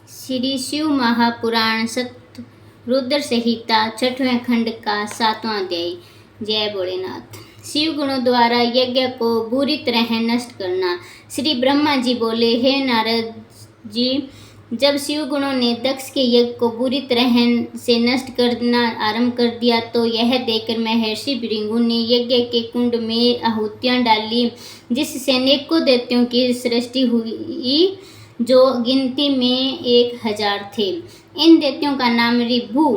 श्री शिव महापुराण सत्य रुद्र संहिता 6वें खंड का 7वां अध्याय। जय भोलेनाथ। शिव गुणों द्वारा यज्ञ को बुरी तरह नष्ट करना। श्री ब्रह्मा जी बोले, हे नारद जी, जब शिव गुणों ने दक्ष के यज्ञ को बुरी तरह से नष्ट करना आरंभ कर दिया तो यह देखकर महर्षि भृगु ने यज्ञ के कुंड में आहुतियां डाली, जिससे अनेकों दैत्यों की सृष्टि हुई, जो गिनती में 1000 थे। इन दैत्यों का नाम ऋभु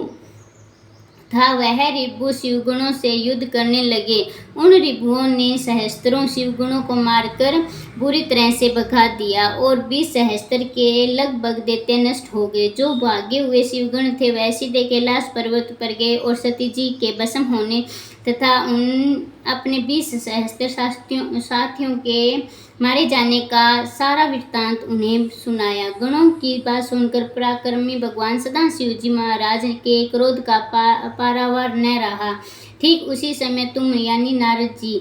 था। वह ऋभु शिवगुणों से युद्ध करने लगे। उन ऋभुओं ने सहस्त्रों शिवगुणों को मारकर बुरी तरह से भगा दिया और 20 सहस्त्र के लगभग दैत्य नष्ट हो गए। जो भागे हुए शिवगण थे वह सीधे कैलाश पर्वत पर गए और सती जी के भस्म होने तथा अपने 20 सहस्त्र साथियों के मारे जाने का सारा वृत्तांत उन्हें सुनाया। गणों की बात सुनकर पराक्रमी भगवान सदाशिव जी महाराज के क्रोध का पारावार न रहा। ठीक उसी समय तुम यानी नारद जी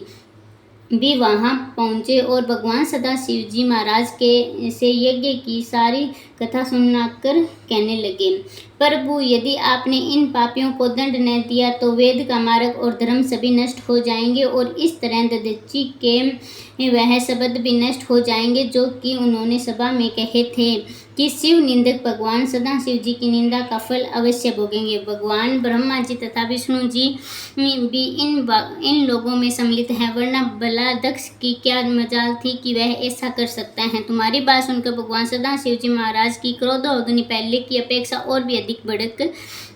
भी वहां पहुंचे और भगवान सदाशिव जी महाराज के से यज्ञ की सारी कथा सुनाकर कहने लगे, प्रभु, यदि आपने इन पापियों को दंड न दिया तो वेद का मार्ग और धर्म सभी नष्ट हो जाएंगे और इस तरह ददची के वह शब्द भी नष्ट हो जाएंगे जो कि उन्होंने सभा में कहे थे कि शिव निंदक भगवान सदाशिव जी की निंदा का फल अवश्य भोगेंगे। भगवान ब्रह्मा जी तथा विष्णु जी भी इन लोगों में सम्मिलित हैं, वरना भला दक्ष की क्या मजाल थी कि वह ऐसा कर सकता है। तुम्हारी बात सुनकर भगवान सदाशिव जी महाराज की क्रोध अग्नि पहले की अपेक्षा और भी अधिक भड़क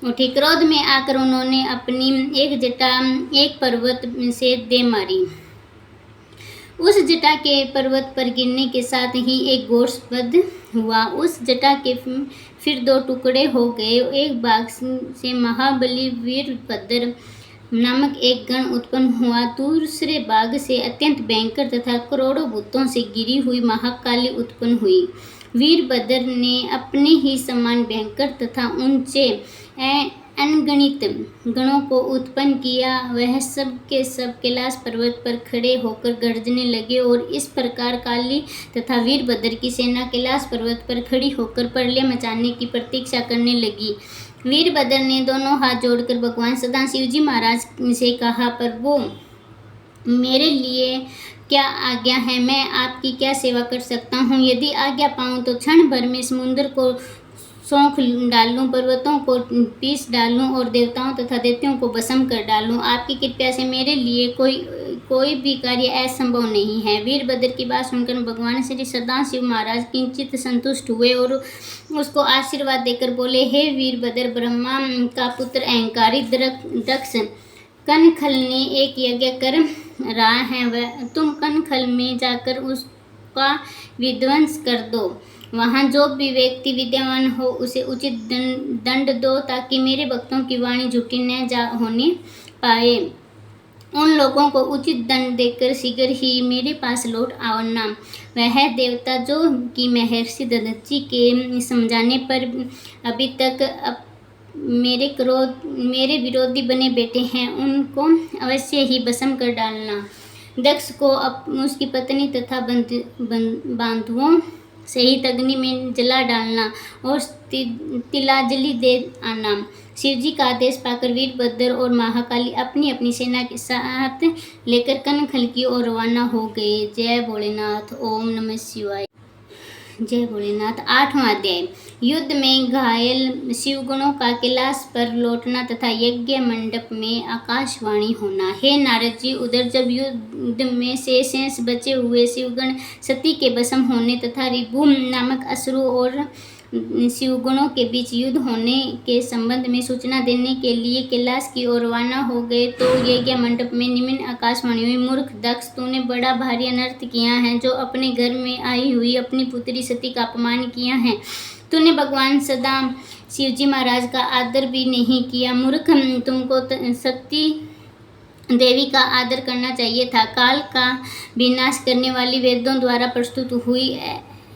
उठी। क्रोध में आकर उन्होंने अपनी एक जटा एक पर्वत से दे मारी। उस जटा के पर्वत पर गिरने के साथ ही एक घोषपद हुआ। उस जटा के फिर 2 टुकड़े हो गए। एक भाग से महाबली वीरभद्र नामक एक गण उत्पन्न हुआ। दूसरे भाग से अत्यंत भयंकर तथा करोड़ों भूतों से गिरी हुई महाकाली उत्पन्न हुई। वीरभद्र ने अपने ही समान भयंकर तथा ऊंचे अनगणित गणों को उत्पन्न किया। वह सब के सब कैलाश पर्वत पर खड़े होकर गर्जने लगे और इस प्रकार काली तथा वीरभद्र की सेना कैलाश पर्वत पर खड़ी होकर प्रलय मचाने की प्रतीक्षा करने लगी। वीरभद्र ने दोनों हाथ जोड़कर भगवान सदाशिव जी महाराज से कहा, प्रभु, मेरे लिए क्या आज्ञा है? मैं आपकी क्या सेवा कर सकता हूँ? यदि आज्ञा पाऊँ तो क्षण भर में समुद्र को सौंख डालूं, पर्वतों को पीस डालूं और देवताओं तथा दैत्यों को भस्म कर डालूं। आपकी कृपा से मेरे लिए कोई भी कार्य असंभव नहीं है। वीरभद्र की बात सुनकर भगवान श्री सदाशिव महाराज किंचित संतुष्ट हुए और उसको आशीर्वाद देकर बोले, हे वीरभद्र, ब्रह्मा का पुत्र अहंकारी दक्ष कनखल ने एक यज्ञ कर रहा है। तुम कनखल में जाकर उसका विध्वंस कर दो। वहाँ जो भी व्यक्ति विद्यमान हो उसे उचित दंड दो, ताकि मेरे भक्तों की वाणी झूठी न होने पाए। उन लोगों को उचित दंड देकर शीघ्र ही मेरे पास लौट आना। वह देवता जो कि महर्षि ददची के समझाने पर अभी तक मेरे विरोधी बने बैठे हैं, उनको अवश्य ही भस्म कर डालना। दक्ष को उसकी पत्नी तथा बांधुओं सहित अग्नि में जला डालना और तिलांजलि दे आना। शिवजी का आदेश पाकर वीरभद्र और महाकाली अपनी अपनी सेना के साथ लेकर कनखल की ओर रवाना हो गए। जय भोलेनाथ। ओम नमः शिवाय। जय भोलेनाथ। 8वां अध्याय। युद्ध में घायल शिवगणों का कैलाश पर लौटना तथा यज्ञ मंडप में आकाशवाणी होना। हे नारद जी, उधर जब युद्ध में शेष बचे हुए शिवगण सती के भस्म होने तथा ऋभु नामक असुरों और शिवगणों के बीच युद्ध होने के संबंध में सूचना देने के लिए कैलाश की ओर रवाना हो गए तो यज्ञ मंडप में निम्न आकाशवाणी हुई। मूर्ख दक्ष, तूने बड़ा भारी अनर्थ किया है, जो अपने घर में आई हुई अपनी पुत्री सती का अपमान किया है। तूने भगवान सदा शिव जी महाराज का आदर भी नहीं किया। मूर्ख, तुमको सती देवी का आदर करना चाहिए था। काल का विनाश करने वाली वेदों द्वारा प्रस्तुत हुई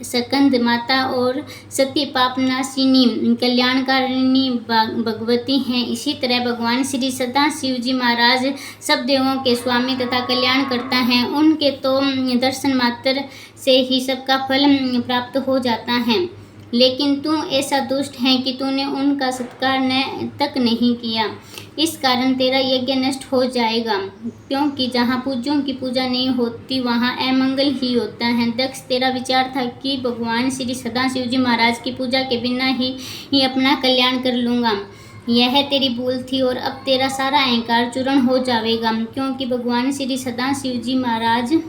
स्कंद माता और सती पापनाशिनी कल्याणकारिणी भगवती हैं। इसी तरह भगवान श्री सदाशिव जी महाराज सब देवों के स्वामी तथा कल्याण करता हैं। उनके तो दर्शन मात्र से ही सबका फल प्राप्त हो जाता है। लेकिन तू ऐसा दुष्ट है कि तूने उनका सत्कार तक नहीं किया। इस कारण तेरा यज्ञ नष्ट हो जाएगा, क्योंकि जहाँ पूज्यों की पूजा नहीं होती वहाँ अमंगल ही होता है। दक्ष, तेरा विचार था कि भगवान श्री सदाशिव जी महाराज की पूजा के बिना ही अपना कल्याण कर लूँगा। यह तेरी भूल थी और अब तेरा सारा अहंकार चूर्ण हो जाएगा, क्योंकि भगवान श्री सदाशिव जी महाराज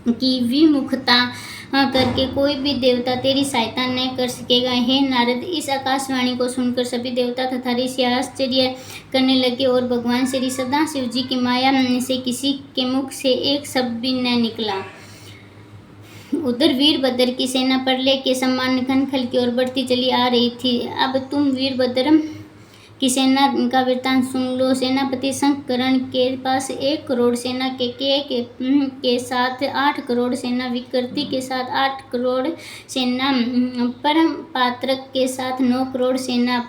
की विमुखता करके कोई भी देवता तेरी सहायता न कर सकेगा। हे नारद, इस आकाशवाणी को सुनकर सभी देवता तथा ऋषि आश्चर्य करने लगे और भगवान श्री सदाशिव जी की माया से किसी के मुख से एक शब्द भी न निकला। उधर वीरभद्र की सेना प्रलय के समान कनखल की ओर बढ़ती चली आ रही थी। अब तुम वीरभद्र की सेना का वृत्तांत सुन लो। सेनापति शंकरण के पास 1 करोड़ सेना के साथ 8 करोड़ सेना, विकृति के साथ 8 करोड़ सेना, परम पात्रक के साथ 9 करोड़ सेना,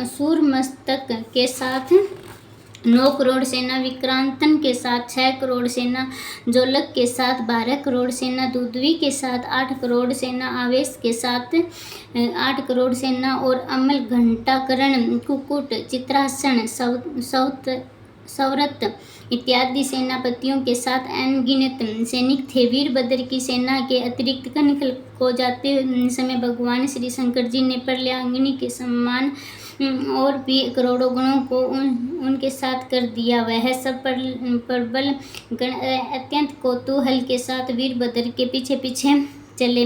सूरमस्तक के साथ 9 करोड़ सेना, विक्रांतन के साथ 6 करोड़ सेना, जोलक के साथ 12 करोड़ सेना, दुधवी के साथ 8 करोड़ सेना, आवेश के साथ 8 करोड़ सेना और अमल, घंटाकरण, कुकुट, चित्रासन, सौरत इत्यादि सेनापतियों के साथ अनगिनत सैनिक थे। वीरभद्र की सेना के अतिरिक्त कनखल को जाते समय भगवान श्री शंकर जी ने प्रलयाग्नि के समान और भी करोड़ों गणों को उनके साथ कर दिया। वह सब प्रबल गण अत्यंत कौतूहल के साथ वीरभद्र के पीछे पीछे चले।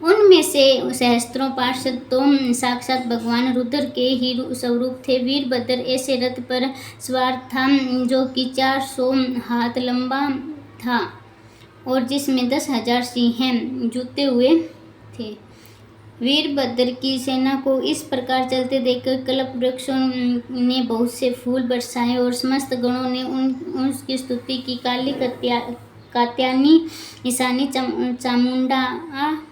उनमें से सहस्त्रों पार्षद तो साक्षात भगवान रुद्र के ही स्वरूप थे। वीरभद्र ऐसे रथ पर सवार था जो कि 400 हाथ लंबा था और जिसमें 10,000 सिंह जुते हुए थे। वीरभद्र की सेना को इस प्रकार चलते देखकर कल्प वृक्षों ने बहुत से फूल बरसाए और समस्त गणों ने उसकी स्तुति की। काली कात्यायनी, ईशानी, चामुंडा,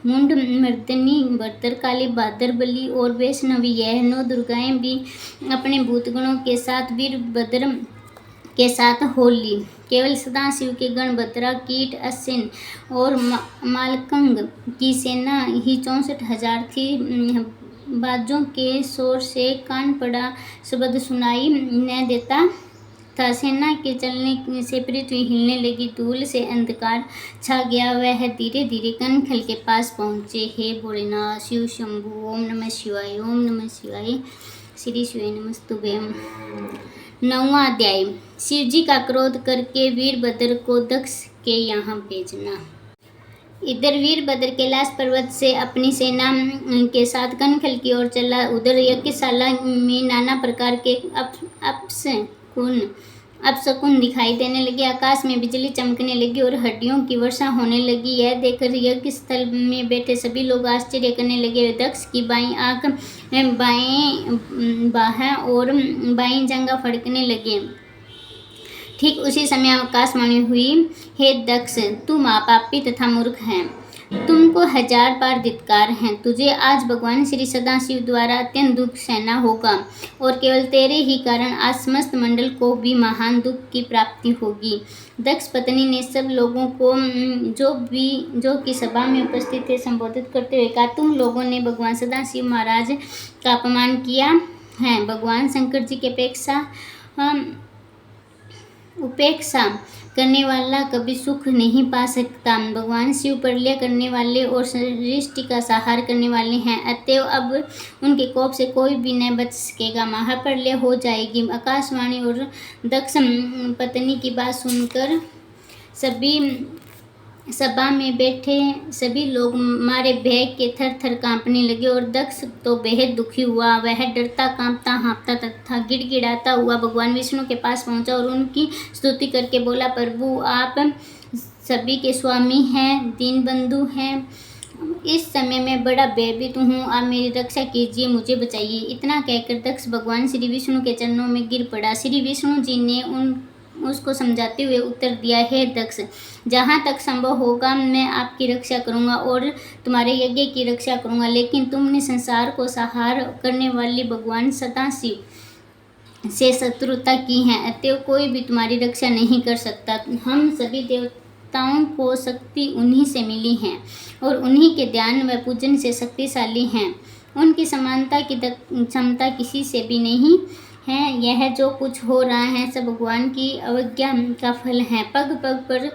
मुंड मर्दनी, भद्रकाली, भाद्रबली और वैष्णवी, यह 9 दुर्गाएं भी अपने भूतगणों के साथ वीरभद्र के साथ हो ली। केवल सदाशिव के गण भद्रा, कीट, अश्विन और मालकंग की सेना ही 64,000 थी। बाजों के शोर से कान पड़ा शब्द सुनाई न देता था। सेना के चलने से पृथ्वी हिलने लगी, धूल से अंधकार छा गया। वह धीरे धीरे कनखल के पास पहुँचे। हे भोलेनाथ, शिव शंभु, ओम नमः शिवाय, ओम नमः शिवाय, श्री शिवाय नमस्तुभ्यं। 9वां अध्याय। शिवजी का क्रोध करके वीरभद्र को दक्ष के यहाँ भेजना। इधर वीरभद्र कैलाश पर्वत से अपनी सेना के साथ कनखल की ओर चला। उधर यज्ञशाला में नाना प्रकार के अपशकुन दिखाई देने लगे। आकाश में बिजली चमकने लगी और हड्डियों की वर्षा होने लगी। यह देखकर यज्ञ स्थल में बैठे सभी लोग आश्चर्य करने लगे। दक्ष की बाईं आंख, बाएं बाह और बाईं जंघा फड़कने लगे। ठीक उसी समय आकाशवाणी हुई, हे दक्ष, तू महापापी तथा मूर्ख है। तुमको 1000 बार धिक्कार है। तुझे आज भगवान श्री सदाशिव द्वारा अत्यंत दुख सहना होगा और केवल तेरे ही कारण आज समस्त मंडल को भी महान दुख की प्राप्ति होगी। दक्ष पत्नी ने सब लोगों को जो कि सभा में उपस्थित थे संबोधित करते हुए कहा, तुम लोगों ने भगवान सदाशिव महाराज का अपमान किया है। भगवान शंकर जी की उपेक्षा करने वाला कभी सुख नहीं पा सकता। भगवान शिव प्रलय करने वाले और सृष्टि का संहार करने वाले हैं, अतएव अब उनके कोप से कोई भी न बच सकेगा। महाप्रलय हो जाएगी। आकाशवाणी और दक्ष पत्नी की बात सुनकर सभी सभा में बैठे सभी लोग मारे भय के थर थर कांपने लगे और दक्ष तो बेहद दुखी हुआ। वह डरता, कांपता, हाँफता तथा गिड़गिड़ाता हुआ भगवान विष्णु के पास पहुंचा और उनकी स्तुति करके बोला, प्रभु, आप सभी के स्वामी हैं, दीनबंधु हैं। इस समय मैं बड़ा भयभीत हूँ, आप मेरी रक्षा कीजिए, मुझे बचाइए। इतना कहकर दक्ष भगवान श्री विष्णु के चरणों में गिर पड़ा। श्री विष्णु जी ने उसको समझाते हुए उत्तर दिया, हे दक्ष, जहाँ तक संभव होगा मैं आपकी रक्षा करूँगा और तुम्हारे यज्ञ की रक्षा करूँगा, लेकिन तुमने संसार को संहार करने वाली भगवान सदाशिव से शत्रुता की है, अतएव कोई भी तुम्हारी रक्षा नहीं कर सकता। हम सभी देवताओं को शक्ति उन्हीं से मिली है और उन्हीं के ध्यान व पूजन से शक्तिशाली हैं। उनकी समानता की क्षमता किसी से भी नहीं है। यह जो कुछ हो रहा है सब भगवान की अवज्ञा का फल है। पग पग पर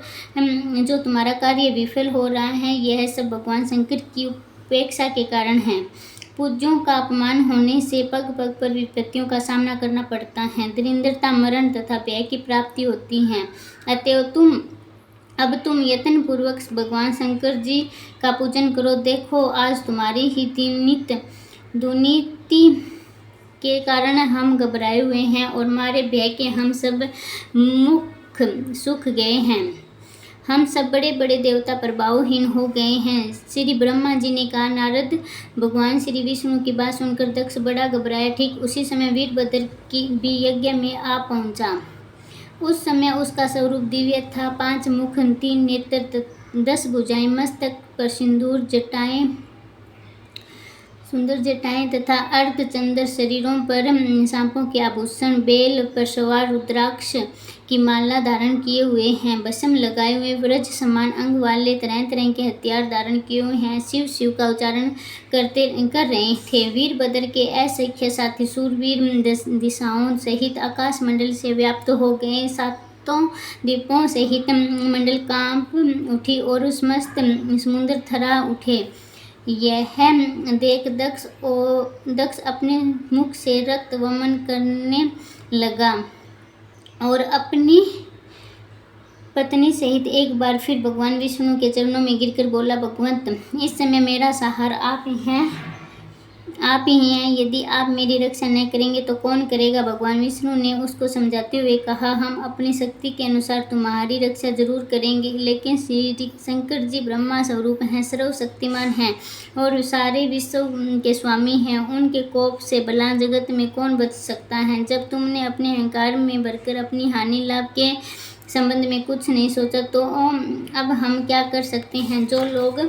जो तुम्हारा कार्य विफल हो रहा है, यह सब भगवान शंकर की उपेक्षा के कारण है। पूज्यों का अपमान होने से पग पग पर विपत्तियों का सामना करना पड़ता है। दरिद्रता, मरण तथा व्यय की प्राप्ति होती है। अतएव अब तुम यत्न पूर्वक भगवान शंकर जी का पूजन करो। देखो, आज तुम्हारी ही दुर्नीति के कारण हम घबराए हुए हैं और मारे भय के हम सब मुख सूख गए हैं। हम सब बड़े बड़े देवता प्रभावहीन हो गए हैं। श्री ब्रह्मा जी ने कहा, नारद, भगवान श्री विष्णु की बात सुनकर दक्ष बड़ा घबराया। ठीक उसी समय वीरभद्र की भी यज्ञ में आ पहुंचा। उस समय उसका स्वरूप दिव्य था। 5 मुख, 3 नेत्र, 10 भुजाएं, मस्तक पर सुंदर जटाएं तथा अर्धचंद्र, शरीरों पर सांपों के आभूषण, बेल पर सवार रुद्राक्ष की माला धारण किए हुए हैं, भस्म लगाए हुए व्रज समान अंग वाले तरह तरह के हथियार धारण किए हुए हैं, शिव शिव का उच्चारण कर रहे थे। वीरभद्र के असंख्य साथी शूरवीर दिशाओं सहित आकाश मंडल से व्याप्त हो गए। सातों द्वीपों सहित मंडल कांप उठी और समस्त समुद्र थरा उठे। यह देख दक्ष अपने मुख से रक्त वमन करने लगा और अपनी पत्नी सहित एक बार फिर भगवान विष्णु के चरणों में गिरकर बोला, भगवंत, इस समय मेरा सहारा आप ही हैं। यदि आप मेरी रक्षा न करेंगे तो कौन करेगा। भगवान विष्णु ने उसको समझाते हुए कहा, हम अपनी शक्ति के अनुसार तुम्हारी रक्षा जरूर करेंगे, लेकिन श्री शंकर जी ब्रह्मा स्वरूप हैं, सर्वशक्तिमान हैं और सारे विश्व के स्वामी हैं। उनके कोप से भला जगत में कौन बच सकता है। जब तुमने अपने अहंकार में भरकर अपनी हानि लाभ के संबंध में कुछ नहीं सोचा तो अब हम क्या कर सकते हैं। जो लोग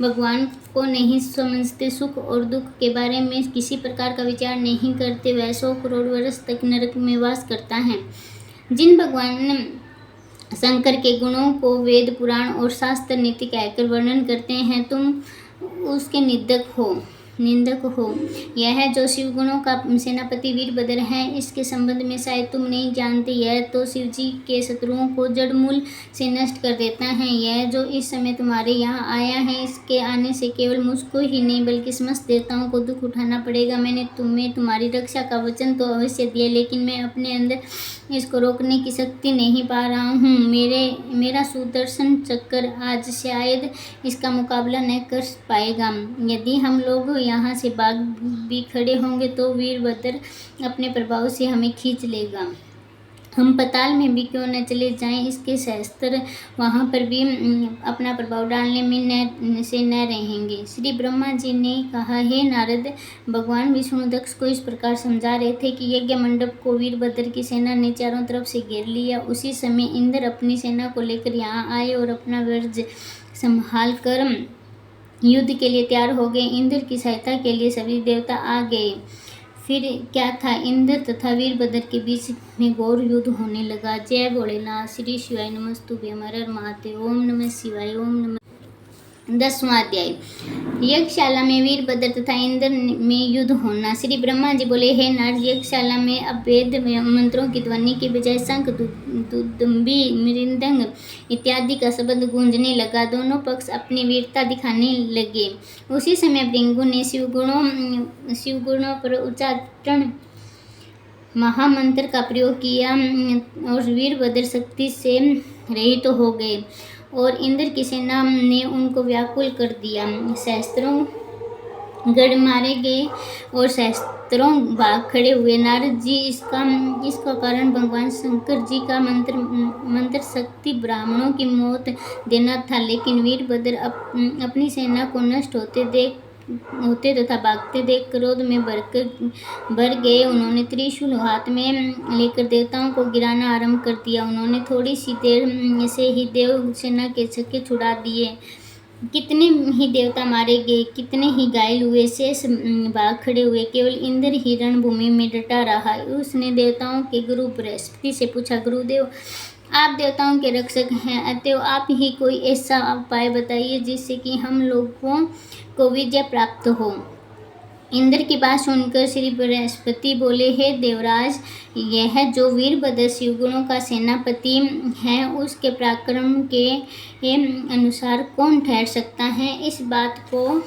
भगवान को नहीं समझते, सुख और दुख के बारे में किसी प्रकार का विचार नहीं करते, वह 100 करोड़ वर्ष तक नरक में वास करता है। जिन भगवान शंकर के गुणों को वेद, पुराण और शास्त्र नीति कहकर वर्णन करते हैं, तुम उसके निंदक हो। यह जो शिव गुणों का सेनापति वीरभद्र है, इसके संबंध में शायद तुम नहीं जानते। यह तो शिव जी के शत्रुओं को जड़मूल से नष्ट कर देता है। यह जो इस समय तुम्हारे यहाँ आया है, इसके आने से केवल मुझको ही नहीं बल्कि समस्त देवताओं को दुख उठाना पड़ेगा। मैंने तुम्हें तुम्हारी रक्षा का वचन तो अवश्य दिया, लेकिन मैं अपने अंदर इसको रोकने की शक्ति नहीं पा रहा हूँ। मेरा सुदर्शन चक्र आज शायद इसका मुकाबला न कर पाएगा। यदि हम लोग यहाँ से भाग भी खड़े होंगे तो वीरभद्र अपने प्रभाव से हमें खींच लेगा। हम पाताल में भी क्यों न चले जाएं, इसके सहस्त्र वहाँ पर भी अपना प्रभाव डालने में न रहेंगे। श्री ब्रह्मा जी ने कहा, हे नारद, भगवान विष्णु दक्ष को इस प्रकार समझा रहे थे कि यज्ञ मंडप को वीरभद्र की सेना ने चारों तरफ से घेर लिया। उसी समय इंद्र अपनी सेना को लेकर यहाँ आए और अपना वर्ज संभाल कर युद्ध के लिए तैयार हो गए। इंद्र की सहायता के लिए सभी देवता आ गए। फिर क्या था, इंद्र तथा वीरभद्र के बीच में घोर युद्ध होने लगा। जय भोलेनाथ। श्री शिवाय नमस्तुभ्यं। हर हर महादेव। ओम नमः शिवाय। ओम नमः। 10वां अध्याय। यज्ञशाला में वीरभद्र तथा इंद्र में युद्ध होना। श्री ब्रह्मा जी बोले, हे नारद, यज्ञशाला में अभेद मंत्रों की ध्वनि के बजाय शंख, दुदुम्बी, मृदंग इत्यादि का शब्द गूंजने लगा। दोनों पक्ष अपनी वीरता दिखाने लगे। उसी समय भृंगु ने शिवगुणों पर उच्चारण महामंत्र का प्रयोग किया और वीरभद्र शक्ति से रहित तो हो गए और इंद्र की सेना ने उनको व्याकुल कर दिया। सहस्त्रों गढ़ मारे गए और सहस्त्रों भाग खड़े हुए। नारद जी, इसका कारण भगवान शंकर जी का मंत्र शक्ति ब्राह्मणों की मौत देना था, लेकिन वीरभद्र अपनी सेना को नष्ट होते तथा भागते देख क्रोध में भर गए। उन्होंने त्रिशूल हाथ में लेकर देवताओं को गिराना आरंभ कर दिया। उन्होंने थोड़ी सी देर से ही देव सेना के छक्के छुड़ा दिए। कितने ही देवता मारे गए, कितने ही घायल हुए, शेष भाग खड़े हुए। केवल इंद्र ही रणभूमि में डटा रहा। उसने देवताओं के गुरु बृहस्पति से पूछा, गुरुदेव, आप देवताओं के रक्षक हैं, अतएव आप ही कोई ऐसा उपाय बताइए जिससे कि हम लोगों को विजय प्राप्त हो। इंद्र की बात सुनकर श्री बृहस्पति बोले, हे देवराज, यह जो वीरभद्र शिवगुणों का सेनापति है, उसके पराक्रम के अनुसार कौन ठहर सकता है? इस बात को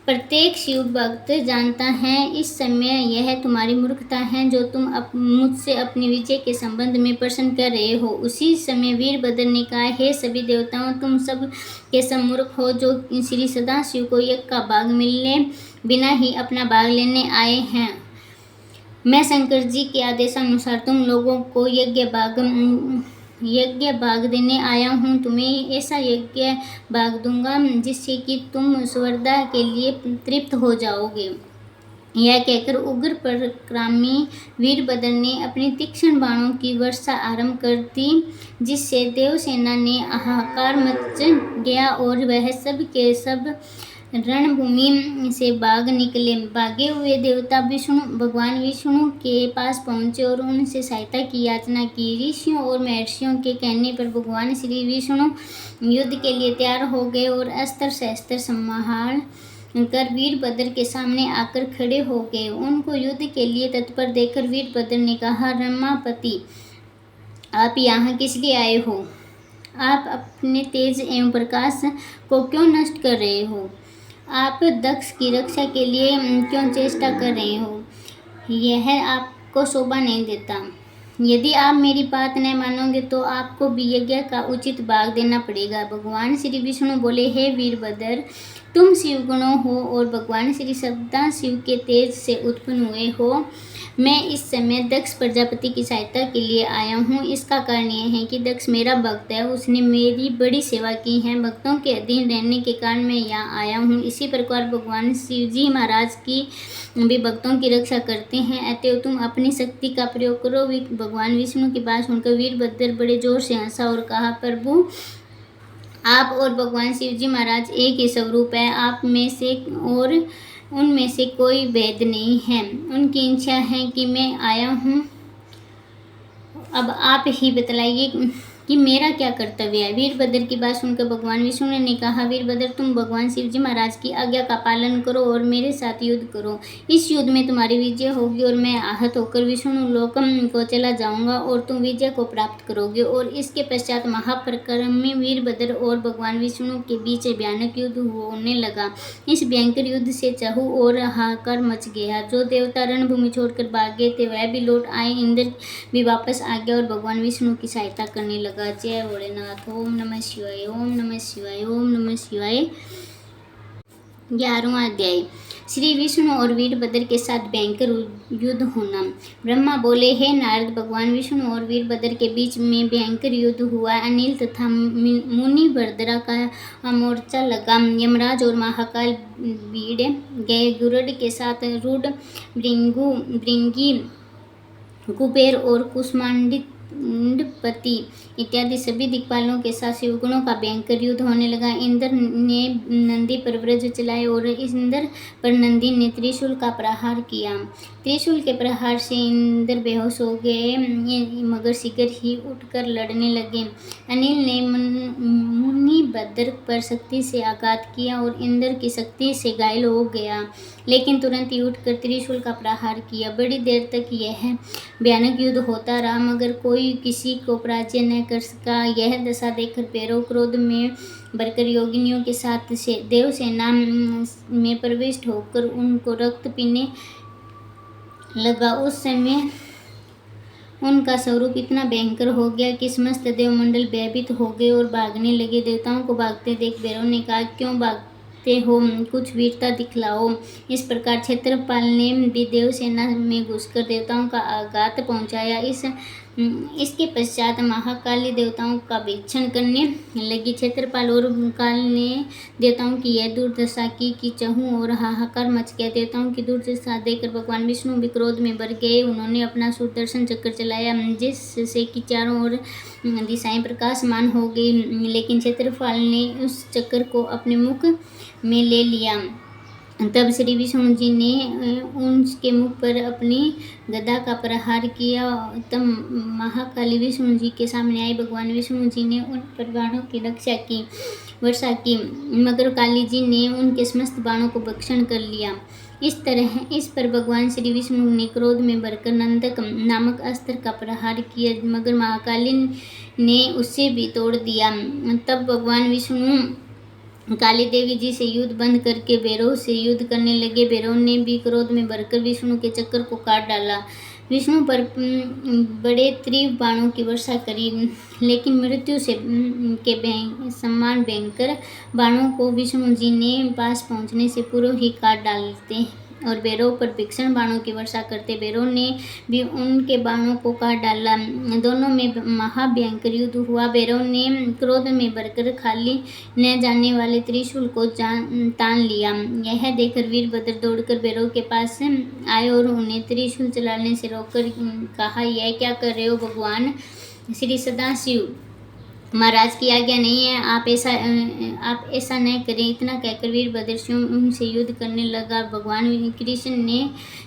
प्रत्येक शिव भक्त जानता है। इस समय यह तुम्हारी मूर्खता है जो तुम मुझसे अपनी विजय के संबंध में प्रश्न कर रहे हो। उसी समय वीरभद्र ने कहा, हे सभी देवताओं, तुम सब के सब मूर्ख हो जो श्री सदाशिव को यज्ञ का भाग मिलने बिना ही अपना भाग लेने आए हैं। मैं शंकर जी के आदेशानुसार तुम लोगों को यज्ञ भाग देने आया हूँ। तुम्हें ऐसा यज्ञ भाग दूंगा जिससे कि तुम स्वर्गा के लिए तृप्त हो जाओगे। यह कहकर उग्र पराक्रमी वीरभद्र ने अपनी तीक्ष्ण बाणों की वर्षा आरंभ कर दी, जिससे देवसेना ने हाहाकार मच गया और वह सब के सब रणभूमि से भाग निकले। भागे हुए देवता भगवान विष्णु के पास पहुंचे और उनसे सहायता की याचना की। ऋषियों और महर्षियों के कहने पर भगवान श्री विष्णु युद्ध के लिए तैयार हो गए और अस्त्र शस्त्र संभाल कर वीरभद्र के सामने आकर खड़े हो गए। उनको युद्ध के लिए तत्पर देखकर वीरभद्र ने कहा, रमापति, आप यहाँ किस लिए आए हो? आप अपने तेज एवं प्रकाश को क्यों नष्ट कर रहे हो? आप दक्ष की रक्षा के लिए क्यों चेष्टा कर रहे हो? यह आपको शोभा नहीं देता। यदि आप मेरी बात न मानोगे तो आपको भी यज्ञ का उचित भाग देना पड़ेगा। भगवान श्री विष्णु बोले, हे वीरभद्र, तुम शिवगुणों हो और भगवान श्री सदाशिव के तेज से उत्पन्न हुए हो। मैं इस समय दक्ष प्रजापति की सहायता के लिए आया हूँ। इसका कारण यह है कि दक्ष मेरा भक्त है, उसने मेरी बड़ी सेवा की है। भक्तों के अधीन रहने के कारण मैं यहाँ आया हूँ। इसी प्रकार भगवान शिव जी महाराज की भी भक्तों की रक्षा करते हैं, अतएव तुम अपनी शक्ति का प्रयोग करो। भगवान विष्णु की बात सुनकर वीरभद्र बड़े जोर से हंसा और कहा, प्रभु, आप और भगवान शिव जी महाराज एक ही स्वरूप है। आप में से और उनमें से कोई भेद नहीं है। उनकी इच्छा है कि मैं आया हूँ। अब आप ही बतलाइए कि मेरा क्या कर्तव्य है? वीरभद्र की बात सुनकर भगवान विष्णु ने कहा, वीरभद्र, तुम भगवान शिव जी महाराज की आज्ञा का पालन करो और मेरे साथ युद्ध करो। इस युद्ध में तुम्हारी विजय होगी और मैं आहत होकर विष्णु लोकम को चला जाऊंगा और तुम विजय को प्राप्त करोगे। और इसके पश्चात महापराक्रमी वीरभद्र और भगवान विष्णु के बीच भयानक युद्ध होने लगा। इस भयंकर युद्ध से चहु और हाहाकार मच गया। जो देवता रणभूमि छोड़कर भाग गए थे वह भी लौट आए। इंद्र भी वापस आ गया और भगवान विष्णु की सहायता करने लगा। जय भोलेनाथ। ओम नमः शिवाय, ओम नमः शिवाय, ओम नमः शिवाय। 11वां अध्याय। श्री विष्णु और वीरभद्र के साथ भयंकर युद्ध होना। ब्रह्मा बोले, हे नारद, भगवान विष्णु और वीरभद्र के बीच में भयंकर युद्ध हुआ। अनिल तथा मुनि भद्रा का मोर्चा लगा। यमराज और महाकाल भिड़ गए। गरुड़ के साथ रूढ़, भृंगी, कुबेर और कुष्मांडपति इत्यादि सभी दिक्पालों के साथ शिवगुणों का भयंकर युद्ध होने लगा। इंद्र ने नंदी पर वज्र चलाए और इंद्र पर नंदी ने त्रिशूल का प्रहार किया। त्रिशूल के प्रहार से इंद्र बेहोश हो गए, मगर शीघ्र ही उठकर लड़ने लगे। अनिल ने मुनि भद्र पर शक्ति से आघात किया और इंद्र की शक्ति से घायल हो गया, लेकिन तुरंत ही उठकर त्रिशूल का प्रहार किया। बड़ी देर तक यह भयानक युद्ध होता रहा, मगर कोई किसी को पराजय न कर सका। यह दशा देखकर भैरव क्रोध में भरकर योगिनियों के साथ से देवसेना में प्रविष्ट होकर उनको रक्त पीने लगा। उस समय उनका स्वरूप इतना भयंकर हो गया कि समस्त देवमंडल भयभीत हो गए और भागने लगे। देवताओं को भागते देख भैरव ने कहा, क्यों भागते हो? कुछ वीरता दिखलाओ। इस प्रकार क्षेत्रपाल ने भी देवसेना में घुसकर देवताओं का आघात पहुंचाया। इसके पश्चात महाकाली देवताओं का भीक्षण करने लगी। क्षेत्रपाल और काल ने देवताओं की यह दुर्दशा की कि चहु और हाहाकार मच गया। देवताओं की दुर्दशा देखकर भगवान विष्णु भी क्रोध में भर गए। उन्होंने अपना सुदर्शन चक्र चलाया, जिससे कि चारों ओर दिशाएं प्रकाशमान हो गई, लेकिन क्षेत्रपाल ने उस चक्र को अपने मुख में ले लिया। तब श्री विष्णु जी ने उनके मुख पर अपनी गदा का प्रहार किया। तब महाकाली विष्णु जी के सामने आई। भगवान विष्णु जी ने उन पर बाणों की वर्षा की, मगर काली जी ने उनके समस्त बाणों को भक्षण कर लिया। इस पर भगवान श्री विष्णु ने क्रोध में भरकर नंदक नामक अस्त्र का प्रहार किया, मगर महाकाली ने उसे भी तोड़ दिया। तब भगवान विष्णु काली देवी जी से युद्ध बंद करके भैरव से युद्ध करने लगे। भैरव ने भी क्रोध में भरकर विष्णु के चक्र को काट डाला, विष्णु पर बड़े तीव्र बाणों की वर्षा करी, लेकिन मृत्यु से के समान भयंकर बाणों को विष्णु जी ने पास पहुंचने से पूर्व ही काट डालते और भैरव पर भीषण बाणों की वर्षा करते। भैरव ने भी उनके बाणों को काट डाला। दोनों में महाभयंकर युद्ध हुआ। भैरव ने क्रोध में भरकर खाली न जाने वाले त्रिशूल को तान लिया। यह देखकर वीरभद्र दौड़कर भैरव के पास आए और उन्हें त्रिशूल चलाने से रोककर कहा, यह क्या कर रहे हो भगवान श्री सदाशिव, महाराज की आज्ञा नहीं है, आप ऐसा न करें। इतना कहकर वीरभद्र स्वयं उनसे युद्ध करने लगा। भगवान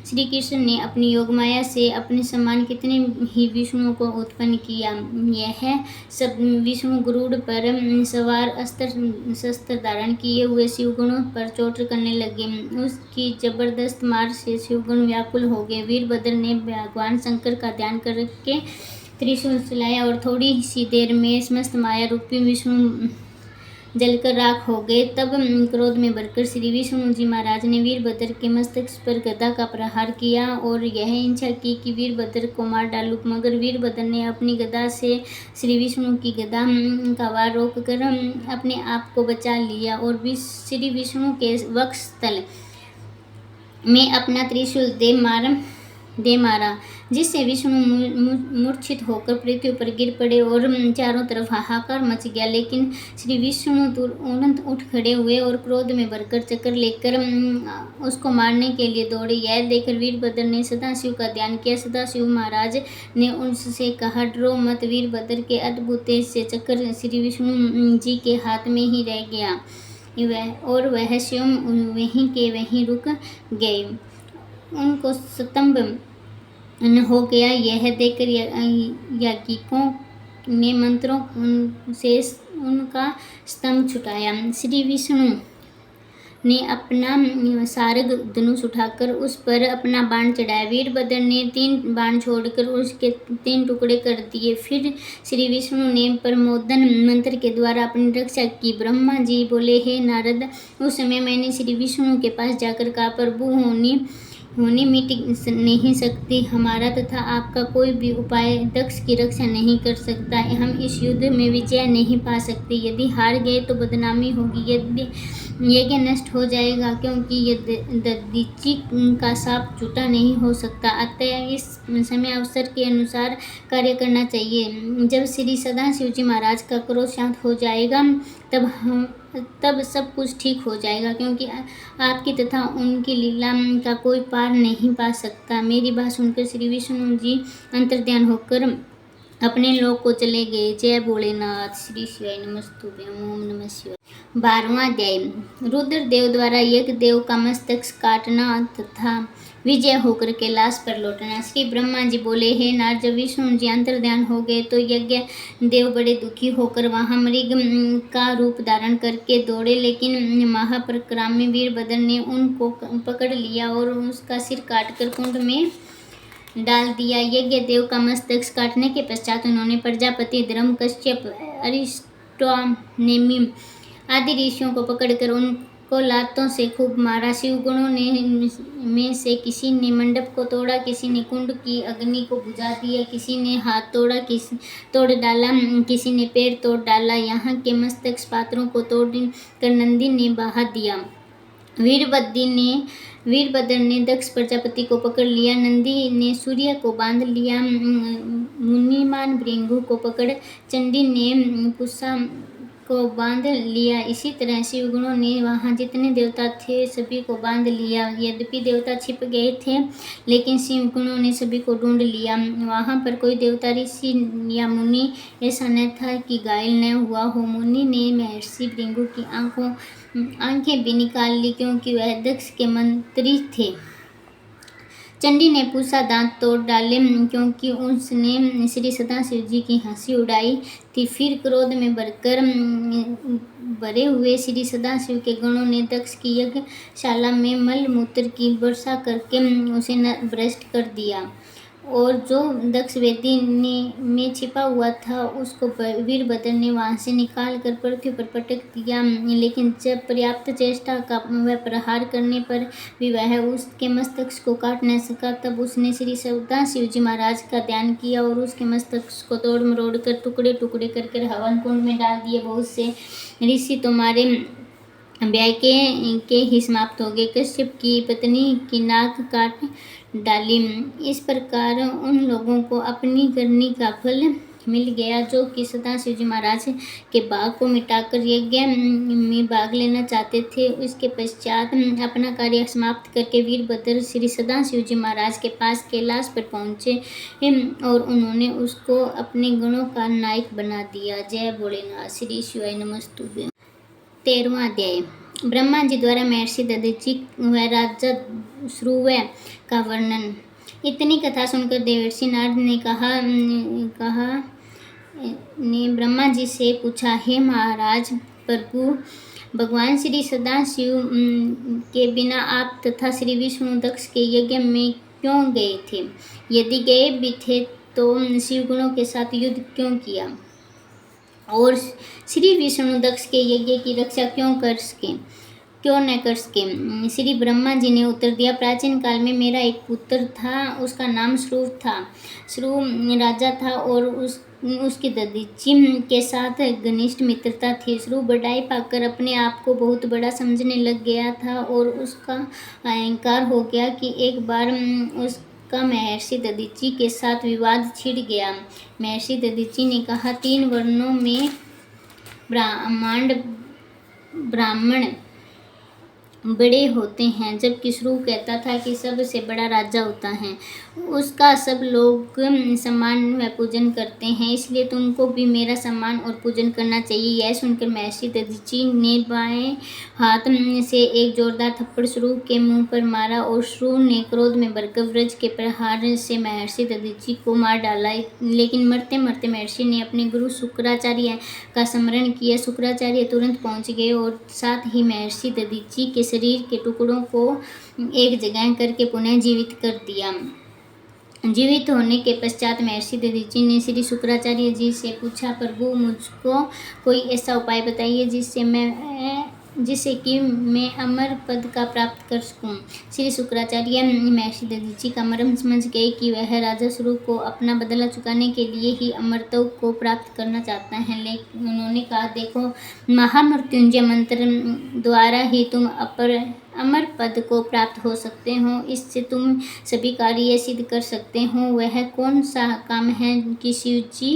श्री कृष्ण ने अपनी योगमाया से अपने समान कितने ही विष्णुओं को उत्पन्न किया। यह सब विष्णु गरुड़ पर सवार शस्त्र धारण किए हुए शिवगणों पर चोट करने लगे। उसकी जबरदस्त मार से शिवगण व्याकुल हो गए। वीरभद्र ने भगवान शंकर का ध्यान करके त्रिशूल चलाया और थोड़ी सी देर में समस्त माया रूपी विष्णु जलकर राख हो गए। तब क्रोध में भरकर श्री विष्णु जी महाराज ने वीरभद्र के मस्तक पर गदा का प्रहार किया और यह इच्छा की कि वीरभद्र को मार डालूं, मगर वीरभद्र ने अपनी गदा से श्री विष्णु की गदा का वार रोककर अपने आप को बचा लिया और श्री विष्णु के वक्षस्थल में अपना त्रिशूल दे मारा, जिससे विष्णु मूर्छित होकर पृथ्वी पर गिर पड़े और चारों तरफ हाहाकार मच गया। लेकिन श्री विष्णु तुरंत उठ खड़े हुए और क्रोध में भरकर चक्र लेकर उसको मारने के लिए दौड़े। यह देखकर वीरभद्र ने सदाशिव का ध्यान किया। सदाशिव महाराज ने उनसे कहा, डरो मत। वीरभद्र के अद्भुत तेज से चक्र श्री विष्णु जी के हाथ में ही रह गया और वह स्वयं वहीं के वहीं रुक गए। उनको स्तंभ हो गया। यह देखकर याज्ञिकों ने मंत्रों से उनका स्तंभ छुटाया। श्री विष्णु ने अपना सारग धनुष उठाकर उस पर अपना बाण चढ़ाया। वीरभद्र ने 3 बाण छोड़कर उसके 3 टुकड़े कर दिए। फिर श्री विष्णु ने प्रमोदन मंत्र के द्वारा अपनी रक्षा की। ब्रह्मा जी बोले, हे नारद, उस समय मैंने श्री विष्णु के पास जाकर कहा, प्रभु होनी मिट नहीं सकती। हमारा तथा आपका कोई भी उपाय दक्ष की रक्षा नहीं कर सकता। हम इस युद्ध में विजय नहीं पा सकते। यदि हार गए तो बदनामी होगी, यदि यज्ञ नष्ट हो जाएगा, क्योंकि दधीचि का साप झूठा नहीं हो सकता। अतः इस समय अवसर के अनुसार कार्य करना चाहिए। जब श्री सदाशिव जी महाराज का क्रोध शांत हो जाएगा तब सब कुछ ठीक हो जाएगा, क्योंकि आपकी तथा उनकी लीला का कोई पार नहीं पा सकता। मेरी बात सुनकर श्री विष्णु जी अंतर्ध्यान होकर अपने लोक को चले गए। जय भोलेनाथ। श्री शिवाय नमस्तुभ्यं। ओम नमः शिवाय। 12वां अध्याय। रुद्रदेव द्वारा यज्ञ देव का मस्तक काटना तथा विजय होकर कैलाश पर लौटना। श्री ब्रह्मा जी बोले, हे नारद, जब विष्णु जी अंतर्ध्यान हो गए तो यज्ञ देव बड़े दुखी होकर वहां मृग का रूप धारण करके दौड़े, लेकिन महापराक्रमी वीरभद्र ने उनको पकड़ लिया और उसका सिर काटकर कुंड में डाल दिया। यज्ञ देव का मस्तक काटने के पश्चात उन्होंने प्रजापति धर्म, कश्यप, अरिष्टोनेमी आदि ऋषियों को पकड़कर उनको लातों से खूब मारा। शिवगणों में से किसी ने मंडप को तोड़ा, किसी ने कुंड की अग्नि को बुझा दिया, किसी ने हाथ तोड़ डाला, किसी ने पैर तोड़ डाला। यहाँ के मस्तक पात्रों को तोड़कर नंदी ने बहा दिया। वीरभद्र ने दक्ष प्रजापति को पकड़ लिया। नंदी ने सूर्य को बांध लिया। मुनिमान भृंगु को पकड़ चंडी ने को बांध लिया। इसी तरह शिवगुणों ने वहाँ जितने देवता थे सभी को बांध लिया। यद्यपि देवता छिप गए थे, लेकिन शिवगुणों ने सभी को ढूंढ लिया। वहाँ पर कोई देवता, ऋषि या मुनि ऐसा न था कि घायल न हुआ हो। मुनि ने महर्षि भृगु की आंखें भी निकाल ली, क्योंकि वह दक्ष के मंत्री थे। चंडी ने पूछा, दांत तोड़ डाले, क्योंकि उसने श्री सदाशिव जी की हंसी उड़ाई थी। फिर क्रोध में भरे हुए श्री सदाशिव के गणों ने दक्ष की यज्ञशाला में मल मूत्र की वर्षा करके उसे भ्रष्ट कर दिया, और जो दक्ष वेदी में छिपा हुआ था उसको वीरभद्र ने वहां से निकाल कर पृथ्वी पर पटक दिया। लेकिन जब पर्याप्त चेष्टा का वह प्रहार करने पर भी वह उसके मस्तक को काट न सका, तब उसने श्री सदाशिव जी महाराज का ध्यान किया और उसके मस्तक को तोड़ मरोड़ कर टुकड़े टुकड़े कर हवन कुंड में डाल दिए। बहुत से ऋषि तुम्हारे ब्याह के ही समाप्त हो गए। कश्यप की पत्नी की नाक काट डाली। इस प्रकार उन लोगों को अपनी करनी का फल मिल गया, जो कि सदाशिव जी महाराज के भाग को मिटाकर यज्ञ में भाग लेना चाहते थे। उसके पश्चात अपना कार्य समाप्त करके वीरभद्र श्री सदाशिव जी महाराज के पास कैलाश पर पहुँचे और उन्होंने उसको अपने गणों का नायक बना दिया। जय भोलेनाथ। श्री शिवाय नमस्तुभ्यं। 13वां अध्याय। ब्रह्मा जी द्वारा महर्षि दधीचि व राजा ध्रुव का वर्णन। इतनी कथा सुनकर देवर्षि नारद ने ब्रह्मा जी से पूछा, हे महाराज प्रभु, भगवान श्री सदाशिव के बिना आप तथा श्री विष्णु दक्ष के यज्ञ में क्यों गए थे? यदि गए भी थे तो शिवगुणों के साथ युद्ध क्यों किया? और श्री विष्णु दक्ष के यज्ञ की रक्षा क्यों न कर सके? श्री ब्रह्मा जी ने उत्तर दिया, प्राचीन काल में मेरा एक पुत्र था, उसका नाम श्रुव था। श्रुव राजा था और उसकी दधीचि के साथ घनिष्ठ मित्रता थी। श्रुव बढ़ाई पाकर अपने आप को बहुत बड़ा समझने लग गया था और उसका अहंकार हो गया कि एक बार का महर्षि दधीचि के साथ विवाद छिड़ गया। महर्षि दधीचि ने कहा, 3 वर्णों में ब्राह्मण बड़े होते हैं, जबकि श्रुव कहता था कि सबसे बड़ा राजा होता है, उसका सब लोग सम्मान व पूजन करते हैं, इसलिए तुमको भी मेरा सम्मान और पूजन करना चाहिए। यह सुनकर महर्षि दधीचि ने बाएं हाथ से एक जोरदार थप्पड़ श्रुव के मुंह पर मारा और श्रुव ने क्रोध में भरकर वज्र के प्रहार से महर्षि दधीचि को मार डाला। लेकिन मरते मरते महर्षि ने अपने गुरु शुक्राचार्य का स्मरण किया। शुक्राचार्य तुरंत पहुंच गए और साथ ही महर्षि दधीचि के शरीर के टुकड़ों को एक जगह करके पुनः जीवित कर दिया। जीवित होने के पश्चात महर्षि दधीचि ने श्री शुक्राचार्य जी से पूछा, प्रभु, मुझको कोई ऐसा उपाय बताइए जिससे कि मैं अमर पद का प्राप्त कर सकूं। श्री शुक्राचार्य महर्षि दधीचि का मर्म समझ गए कि वह राजा श्रुव को अपना बदला चुकाने के लिए ही अमरत्व को प्राप्त करना चाहता है। लेकिन उन्होंने कहा, देखो, महामृत्युंजय मंत्र द्वारा ही तुम अमर पद को प्राप्त हो सकते हो। इससे तुम सभी कार्य सिद्ध कर सकते हो। वह कौन सा काम है कि शिव जी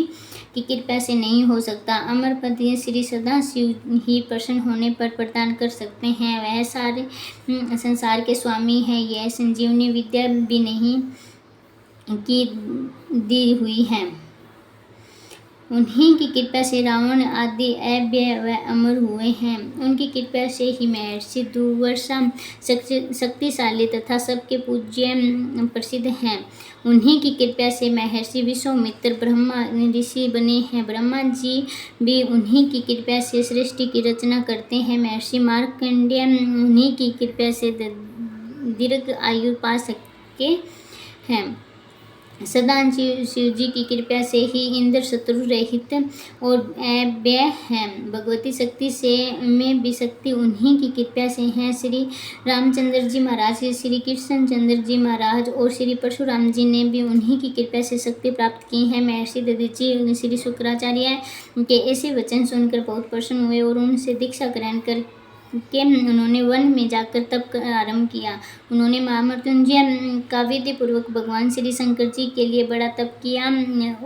की कृपा से नहीं हो सकता? अमर पद श्री सदाशिव ही प्रसन्न होने पर प्रदान कर सकते हैं। वह सारे संसार के स्वामी है। यह संजीवनी विद्या भी नहीं की दी हुई है। उन्हीं की कृपा से रावण आदि अव्यय व अमर हुए हैं। उनकी कृपा से ही महर्षि दुर्वासा शक्तिशाली तथा सबके पूज्य प्रसिद्ध हैं। उन्हीं की कृपा से महर्षि विश्वामित्र ब्रह्मा ऋषि बने हैं। ब्रह्मा जी भी उन्हीं की कृपा से सृष्टि की रचना करते हैं। महर्षि मार्कंडेय उन्हीं की कृपा से दीर्घ आयु पा सके हैं। सदाशिव जी की कृपा से ही इंद्र शत्रु रहित और अव्यय हैं। भगवती शक्ति से में भी शक्ति उन्हीं की कृपा से है। श्री रामचंद्र जी महाराज, श्री कृष्णचंद्र जी महाराज और श्री परशुराम जी ने भी उन्हीं की कृपा से शक्ति प्राप्त की है। महर्षि दधीचि श्री शुक्राचार्य के ऐसे वचन सुनकर बहुत प्रसन्न हुए और उनसे दीक्षा ग्रहण कर के उन्होंने वन में जाकर तप आरंभ किया। उन्होंने महामृत्युंजय का विधि पूर्वक भगवान श्री शंकर जी के लिए बड़ा तप किया।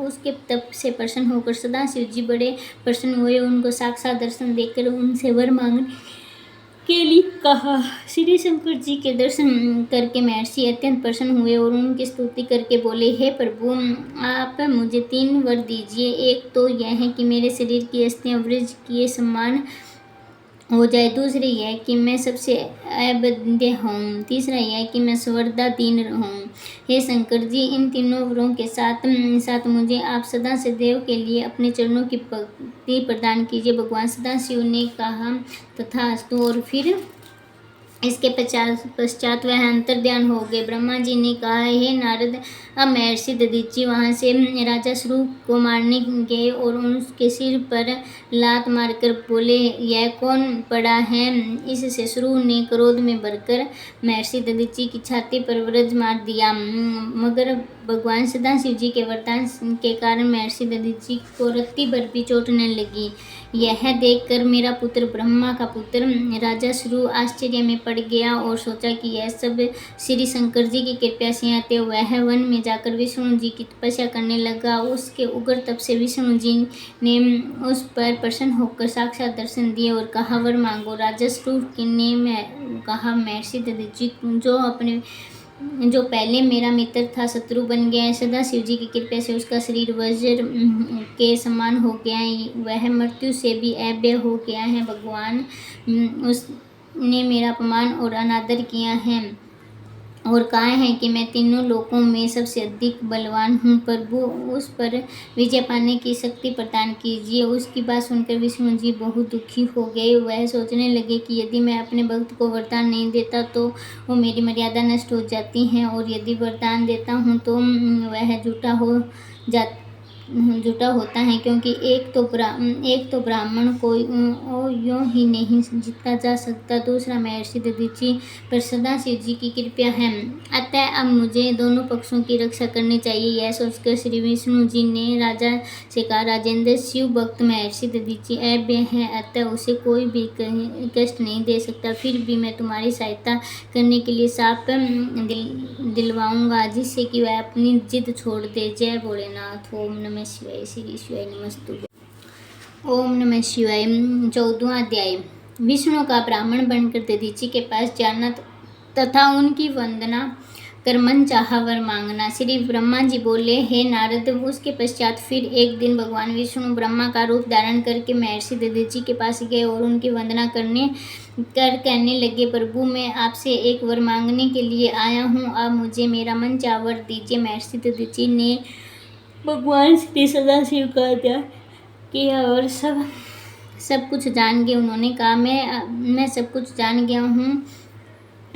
उसके तप से प्रसन्न होकर सदाशिव जी बड़े प्रसन्न हुए। उनको साक्षात दर्शन देकर उनसे वर मांगने के लिए कहा। श्री शंकर जी के दर्शन करके महर्षि अत्यंत प्रसन्न हुए और उनकी स्तुति करके बोले, हे प्रभु, आप मुझे 3 वर दीजिए। एक तो यह है कि मेरे शरीर की अस्थियां वृक्ष के समान हो जाए, दूसरी यह कि मैं सबसे अवध्य हूँ, तीसरा यह कि मैं स्वर्गाधीन हूँ। हे शंकर जी, इन तीनों वरों के साथ साथ मुझे आप सदा सदैव के लिए अपने चरणों की भक्ति प्रदान कीजिए। भगवान सदाशिव ने कहा, तथास्तु। और फिर इसके पश्चात वह अंतर्ध्यान हो गए। ब्रह्मा जी ने कहा, हे नारद, अब महर्षि दधीचि वहाँ से राजा श्रु को मारने गए और उसके सिर पर लात मारकर बोले, यह कौन पड़ा है? इससे श्रु ने क्रोध में भरकर महर्षि दधीचि की छाती पर वज्र मार दिया। मगर भगवान सदाशिव जी के वरदान के कारण महर्षि दधीचि को रत्ती भर भी चोट न लगी। यह देखकर मेरा पुत्र ब्रह्मा का पुत्र राजा श्रु आश्चर्य में पड़ गया और सोचा कि यह सब श्री शंकर जी की कृपा से आते। वह वन में जाकर विष्णु जी की तपस्या करने लगा। उसके उग्र तप से विष्णु जी ने उस पर प्रसन्न होकर साक्षात दर्शन दिए और कहा, वर मांगो। राजा श्रु ने कहा, महर्षि दधीचि, जो पहले मेरा मित्र था शत्रु बन गया है। सदाशिव जी की कृपा से उसका शरीर वज्र के समान हो गया है, वह मृत्यु से भी अभय हो गया है। भगवान उसने मेरा अपमान और अनादर किया है और कहा है कि मैं तीनों लोकों में सबसे अधिक बलवान हूँ। प्रभु, उस पर विजय पाने की शक्ति प्रदान कीजिए। उसकी बात सुनकर विष्णु जी बहुत दुखी हो गए। वह सोचने लगे कि यदि मैं अपने भक्त को वरदान नहीं देता तो वो मेरी मर्यादा नष्ट हो जाती है, और यदि वरदान देता हूँ तो वह झूठा होता है, क्योंकि एक तो ब्राह्मण को यूं ही नहीं जीता जा सकता, दूसरा महर्षि दधीचि पर सदाशिव जी की कृपा है। अतः अब मुझे दोनों पक्षों की रक्षा करनी चाहिए। यह सोचकर श्री विष्णु जी ने राजा से कहा, राजेंद्र, शिव भक्त महर्षि दधीचि अभय है, अतः उसे कोई भी कष्ट नहीं दे सकता। फिर भी मैं तुम्हारी सहायता करने के लिए शाप दिलवाऊंगा, जिससे कि वह अपनी जिद छोड़ दे। जय भोलेनाथ। ओम नमः शिवाय। श्री शिवाय नमस्तुभ्यं। ओम नमः शिवाय। 14वां अध्याय। विष्णु का ब्राह्मण बनकर दधीचि के पास जाना तथा उनकी वंदना कर मन चाहा वर मांगना। श्री ब्रह्मा जी बोले, हे नारद, उसके पश्चात फिर एक दिन भगवान विष्णु ब्रह्मा का रूप धारण करके महर्षि दधीचि के पास गए और उनकी वंदना कहने लगे, प्रभु, मैं आपसे एक वर मांगने के लिए आया हूँ, अब मुझे मेरा मन चाहा वर दीजिए। महर्षि दधीचि ने भगवान श्री सदाशिव का ध्यान किया और सब कुछ जान गए। उन्होंने कहा, मैं सब कुछ जान गया हूँ।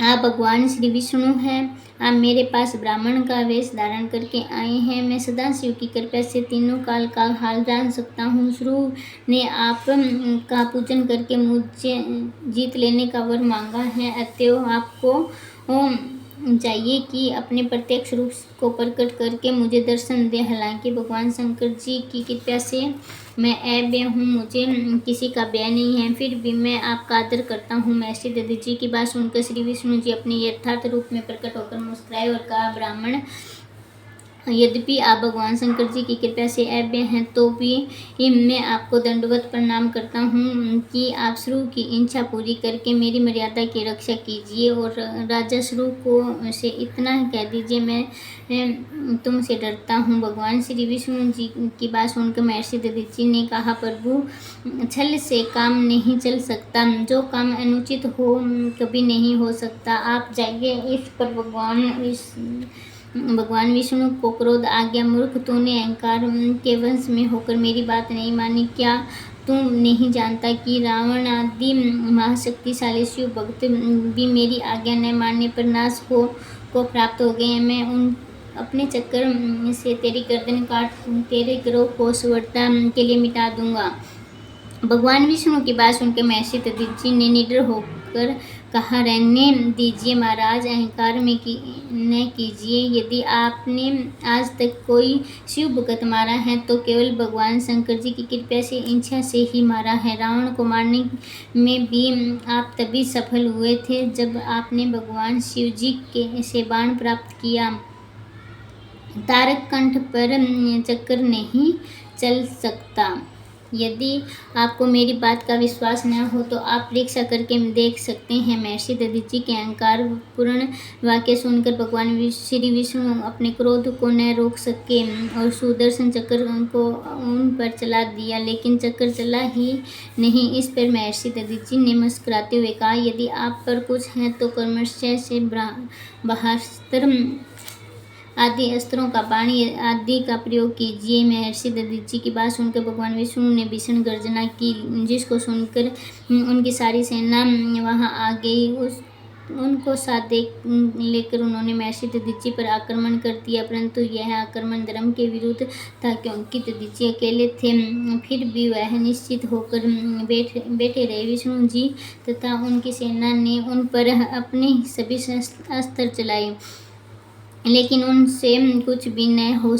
आप भगवान श्री विष्णु हैं। आप मेरे पास ब्राह्मण का वेश धारण करके आए हैं। मैं सदाशिव की कृपा से तीनों काल का हाल जान सकता हूँ। श्रु ने आप का पूजन करके मुझे जीत लेने का वर मांगा है, अतएव आपको चाहिए कि अपने प्रत्यक्ष रूप को प्रकट करके मुझे दर्शन दे। हालांकि भगवान शंकर जी की कृपा से मैं अभय हूँ, मुझे किसी का भय नहीं है, फिर भी मैं आपका आदर करता हूँ। महर्षि दधीचि की बात सुनकर श्री विष्णु जी अपने यथार्थ रूप में प्रकट होकर मुस्कुराए और कहा, ब्राह्मण, यद्यपि आप भगवान शंकर जी की कृपा से अभय हैं, तो भी मैं आपको दंडवत प्रणाम करता हूँ कि आप श्रु की इच्छा पूरी करके मेरी मर्यादा की रक्षा कीजिए और राजा श्रु को से इतना ही कह दीजिए, मैं तुमसे डरता हूँ। भगवान श्री विष्णु जी की बात सुनकर महर्षि दधीचि ने कहा, प्रभु, छल से काम नहीं चल सकता, जो काम अनुचित हो कभी नहीं हो सकता। आप जाइए। इस पर भगवान विष्णु को क्रोध आ गया। मूर्ख, तूने अहंकार के वश में होकर मेरी बात नहीं मानी। क्या तुम नहीं जानता कि रावण आदि महाशक्तिशाली शिव भक्त भी मेरी आज्ञा न मानने पर नाश को प्राप्त हो गए हैं? मैं अपने चक्कर से तेरी गर्दन काट तेरे ग्रोह को सुवर्ता के लिए मिटा दूंगा। भगवान विष्णु की बात सुनकर महर्षि दधीचि ने निडर होकर कहा, रहने दीजिए महाराज, अहंकार में न कीजिए। यदि आपने आज तक कोई शिव भक्त मारा है तो केवल भगवान शंकर जी की कृपा से, इच्छा से ही मारा है। रावण को मारने में भी आप तभी सफल हुए थे जब आपने भगवान शिव जी के से बाण प्राप्त किया। तारकंठ पर चक्कर नहीं चल सकता। यदि आपको मेरी बात का विश्वास न हो तो आप परीक्षा करके देख सकते हैं। महर्षि दधीचि के अहंकार पूर्ण वाक्य सुनकर भगवान श्री विष्णु अपने क्रोध को न रोक सके और सुदर्शन चक्र को उन पर चला दिया, लेकिन चक्र चला ही नहीं। इस पर महर्षि दधीचि ने मुस्कुराते हुए कहा, यदि आप पर कुछ है तो कर्मशय से ब्रह्मास्त्र आदि अस्त्रों का, पानी आदि का प्रयोग कीजिए। महर्षि दधीचि की बात सुनकर भगवान विष्णु ने भीषण गर्जना की, जिसको सुनकर उनकी सारी सेना वहां आ गई। उनको साथ लेकर उन्होंने महर्षि दधीचि पर आक्रमण कर दिया, परंतु यह आक्रमण धर्म के विरुद्ध था, क्योंकि दधीचि अकेले थे। फिर भी वह निश्चित होकर बैठे रहे। विष्णु जी तथा उनकी सेना ने उन पर अपने सभी अस्त्र चलाए, लेकिन उनसे कुछ भी न हो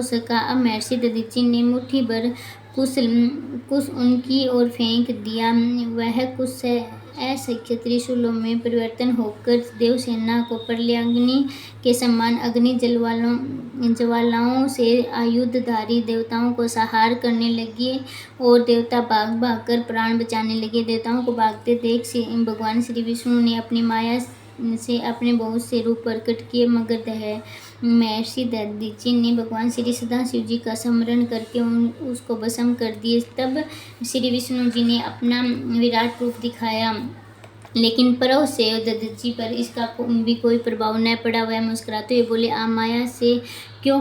सका। अब महर्षि दधीचि ने मुट्ठी भर कुश उनकी ओर फेंक दिया। वह कुश असंख्य त्रिशूलों में परिवर्तन होकर देवसेना को प्रलयाग्नि के समान अग्नि ज्वालाओं से आयुधधारी देवताओं को संहार करने लगे और देवता भाग भाग कर प्राण बचाने लगे। देवताओं को भागते देख भगवान श्री विष्णु ने अपनी माया से अपने बहुत से रूप प्रकट किए, मगर महर्षि दधीचि ने भगवान श्री सदाशिव जी का स्मरण करके उसको भस्म कर दिए। तब श्री विष्णु जी ने अपना विराट रूप दिखाया, लेकिन परव से दधीचि पर इसका भी कोई प्रभाव न पड़ा। वह मुस्कुराते हुए बोले, आप माया से क्यों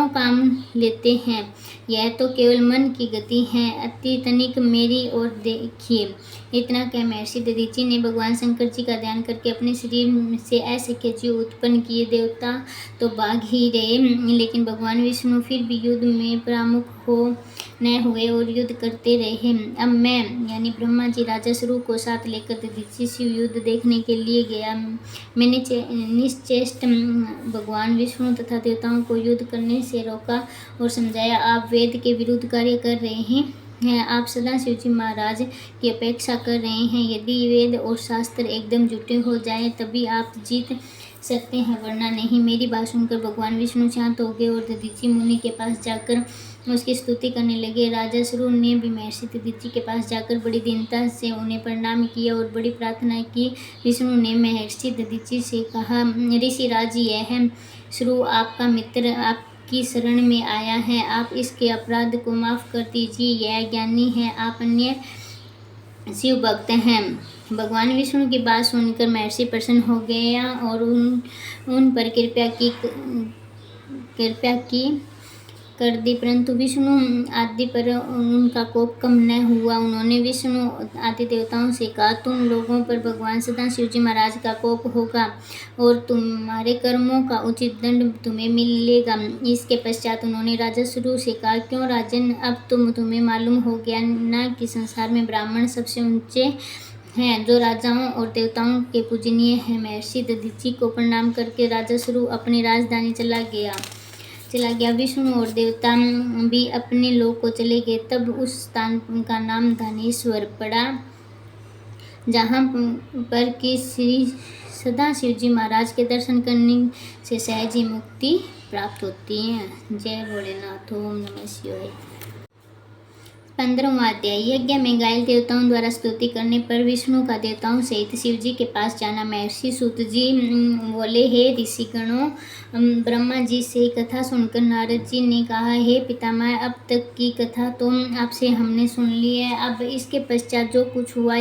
काम लेते हैं? यह तो केवल मन की गति है। अति तनिक मेरी ओर देखिए। इतना कह महर्षि दधीचि ने भगवान शंकर जी का ध्यान करके अपने शरीर से असंख्य जीव उत्पन्न किए। देवता तो भाग ही रहे, लेकिन भगवान विष्णु फिर भी युद्ध में प्रमुख न हुए और युद्ध करते रहे। अब मैं यानी ब्रह्मा जी राजासुर को साथ लेकर दधीचि शिव युद्ध देखने के लिए गया। मैंने निश्चेष्ट भगवान विष्णु तथा देवताओं को युद्ध करने से रोका और समझाया, आप वेद के विरुद्ध कार्य कर रहे हैं। आप सदाशिव जी महाराज की अपेक्षा कर रहे हैं। यदि वेद और शास्त्र एकदम जुटे हो जाएं तभी आप जीत सकते हैं, वरना नहीं। मेरी बात सुनकर भगवान विष्णु शांत हो गए और दधीचि मुनि के पास जाकर उसकी स्तुति करने लगे। राजासुर ने भी महर्षि दधीचि के पास जाकर बड़ी दीनता से उन्हें प्रणाम किया और बड़ी प्रार्थना की। विष्णु ने महर्षि दधीचि से कहा, ऋषिराज, यह सुरु आपका मित्र आपकी शरण में आया है, आप इसके अपराध को माफ कर दीजिए। यह ज्ञानी है, आप अन्य शिव भक्त हैं। भगवान विष्णु की बात सुनकर महर्षि प्रसन्न हो गया और उन पर कृपा की कर दी, परंतु विष्णु आदि पर उनका कोप कम न हुआ। उन्होंने विष्णु आदि देवताओं से कहा, तुम लोगों पर भगवान सदाशिव जी महाराज का कोप होगा और तुम्हारे कर्मों का उचित दंड तुम्हें मिलेगा। इसके पश्चात उन्होंने राजासुर से कहा, क्यों राजन, अब तुम्हें मालूम हो गया ना कि संसार में ब्राह्मण सबसे ऊंचे हैं, जो राजाओं और देवताओं के पूजनीय हैं। महर्षि दधीचि को प्रणाम करके राजासुर अपनी राजधानी चला गया। विष्णु और देवता भी अपने लोक को चले गए। तब उस स्थान का नाम धनेश्वर पड़ा, जहाँ पर कि श्री सदाशिव जी महाराज के दर्शन करने से सहज ही मुक्ति प्राप्त होती है। जय भोलेनाथ। ओम नमः शिवाय। 15वां अध्याय। यज्ञ में घायल देवताओं द्वारा स्तुति करने पर विष्णु का देवताओं सहित शिव जी के पास जाना। महर्षि सूत जी बोले, हे ऋषिगणों, ब्रह्मा जी से कथा सुनकर नारद जी ने कहा, हे पितामह, अब तक की कथा तो आपसे हमने सुन ली है। अब इसके पश्चात जो कुछ हुआ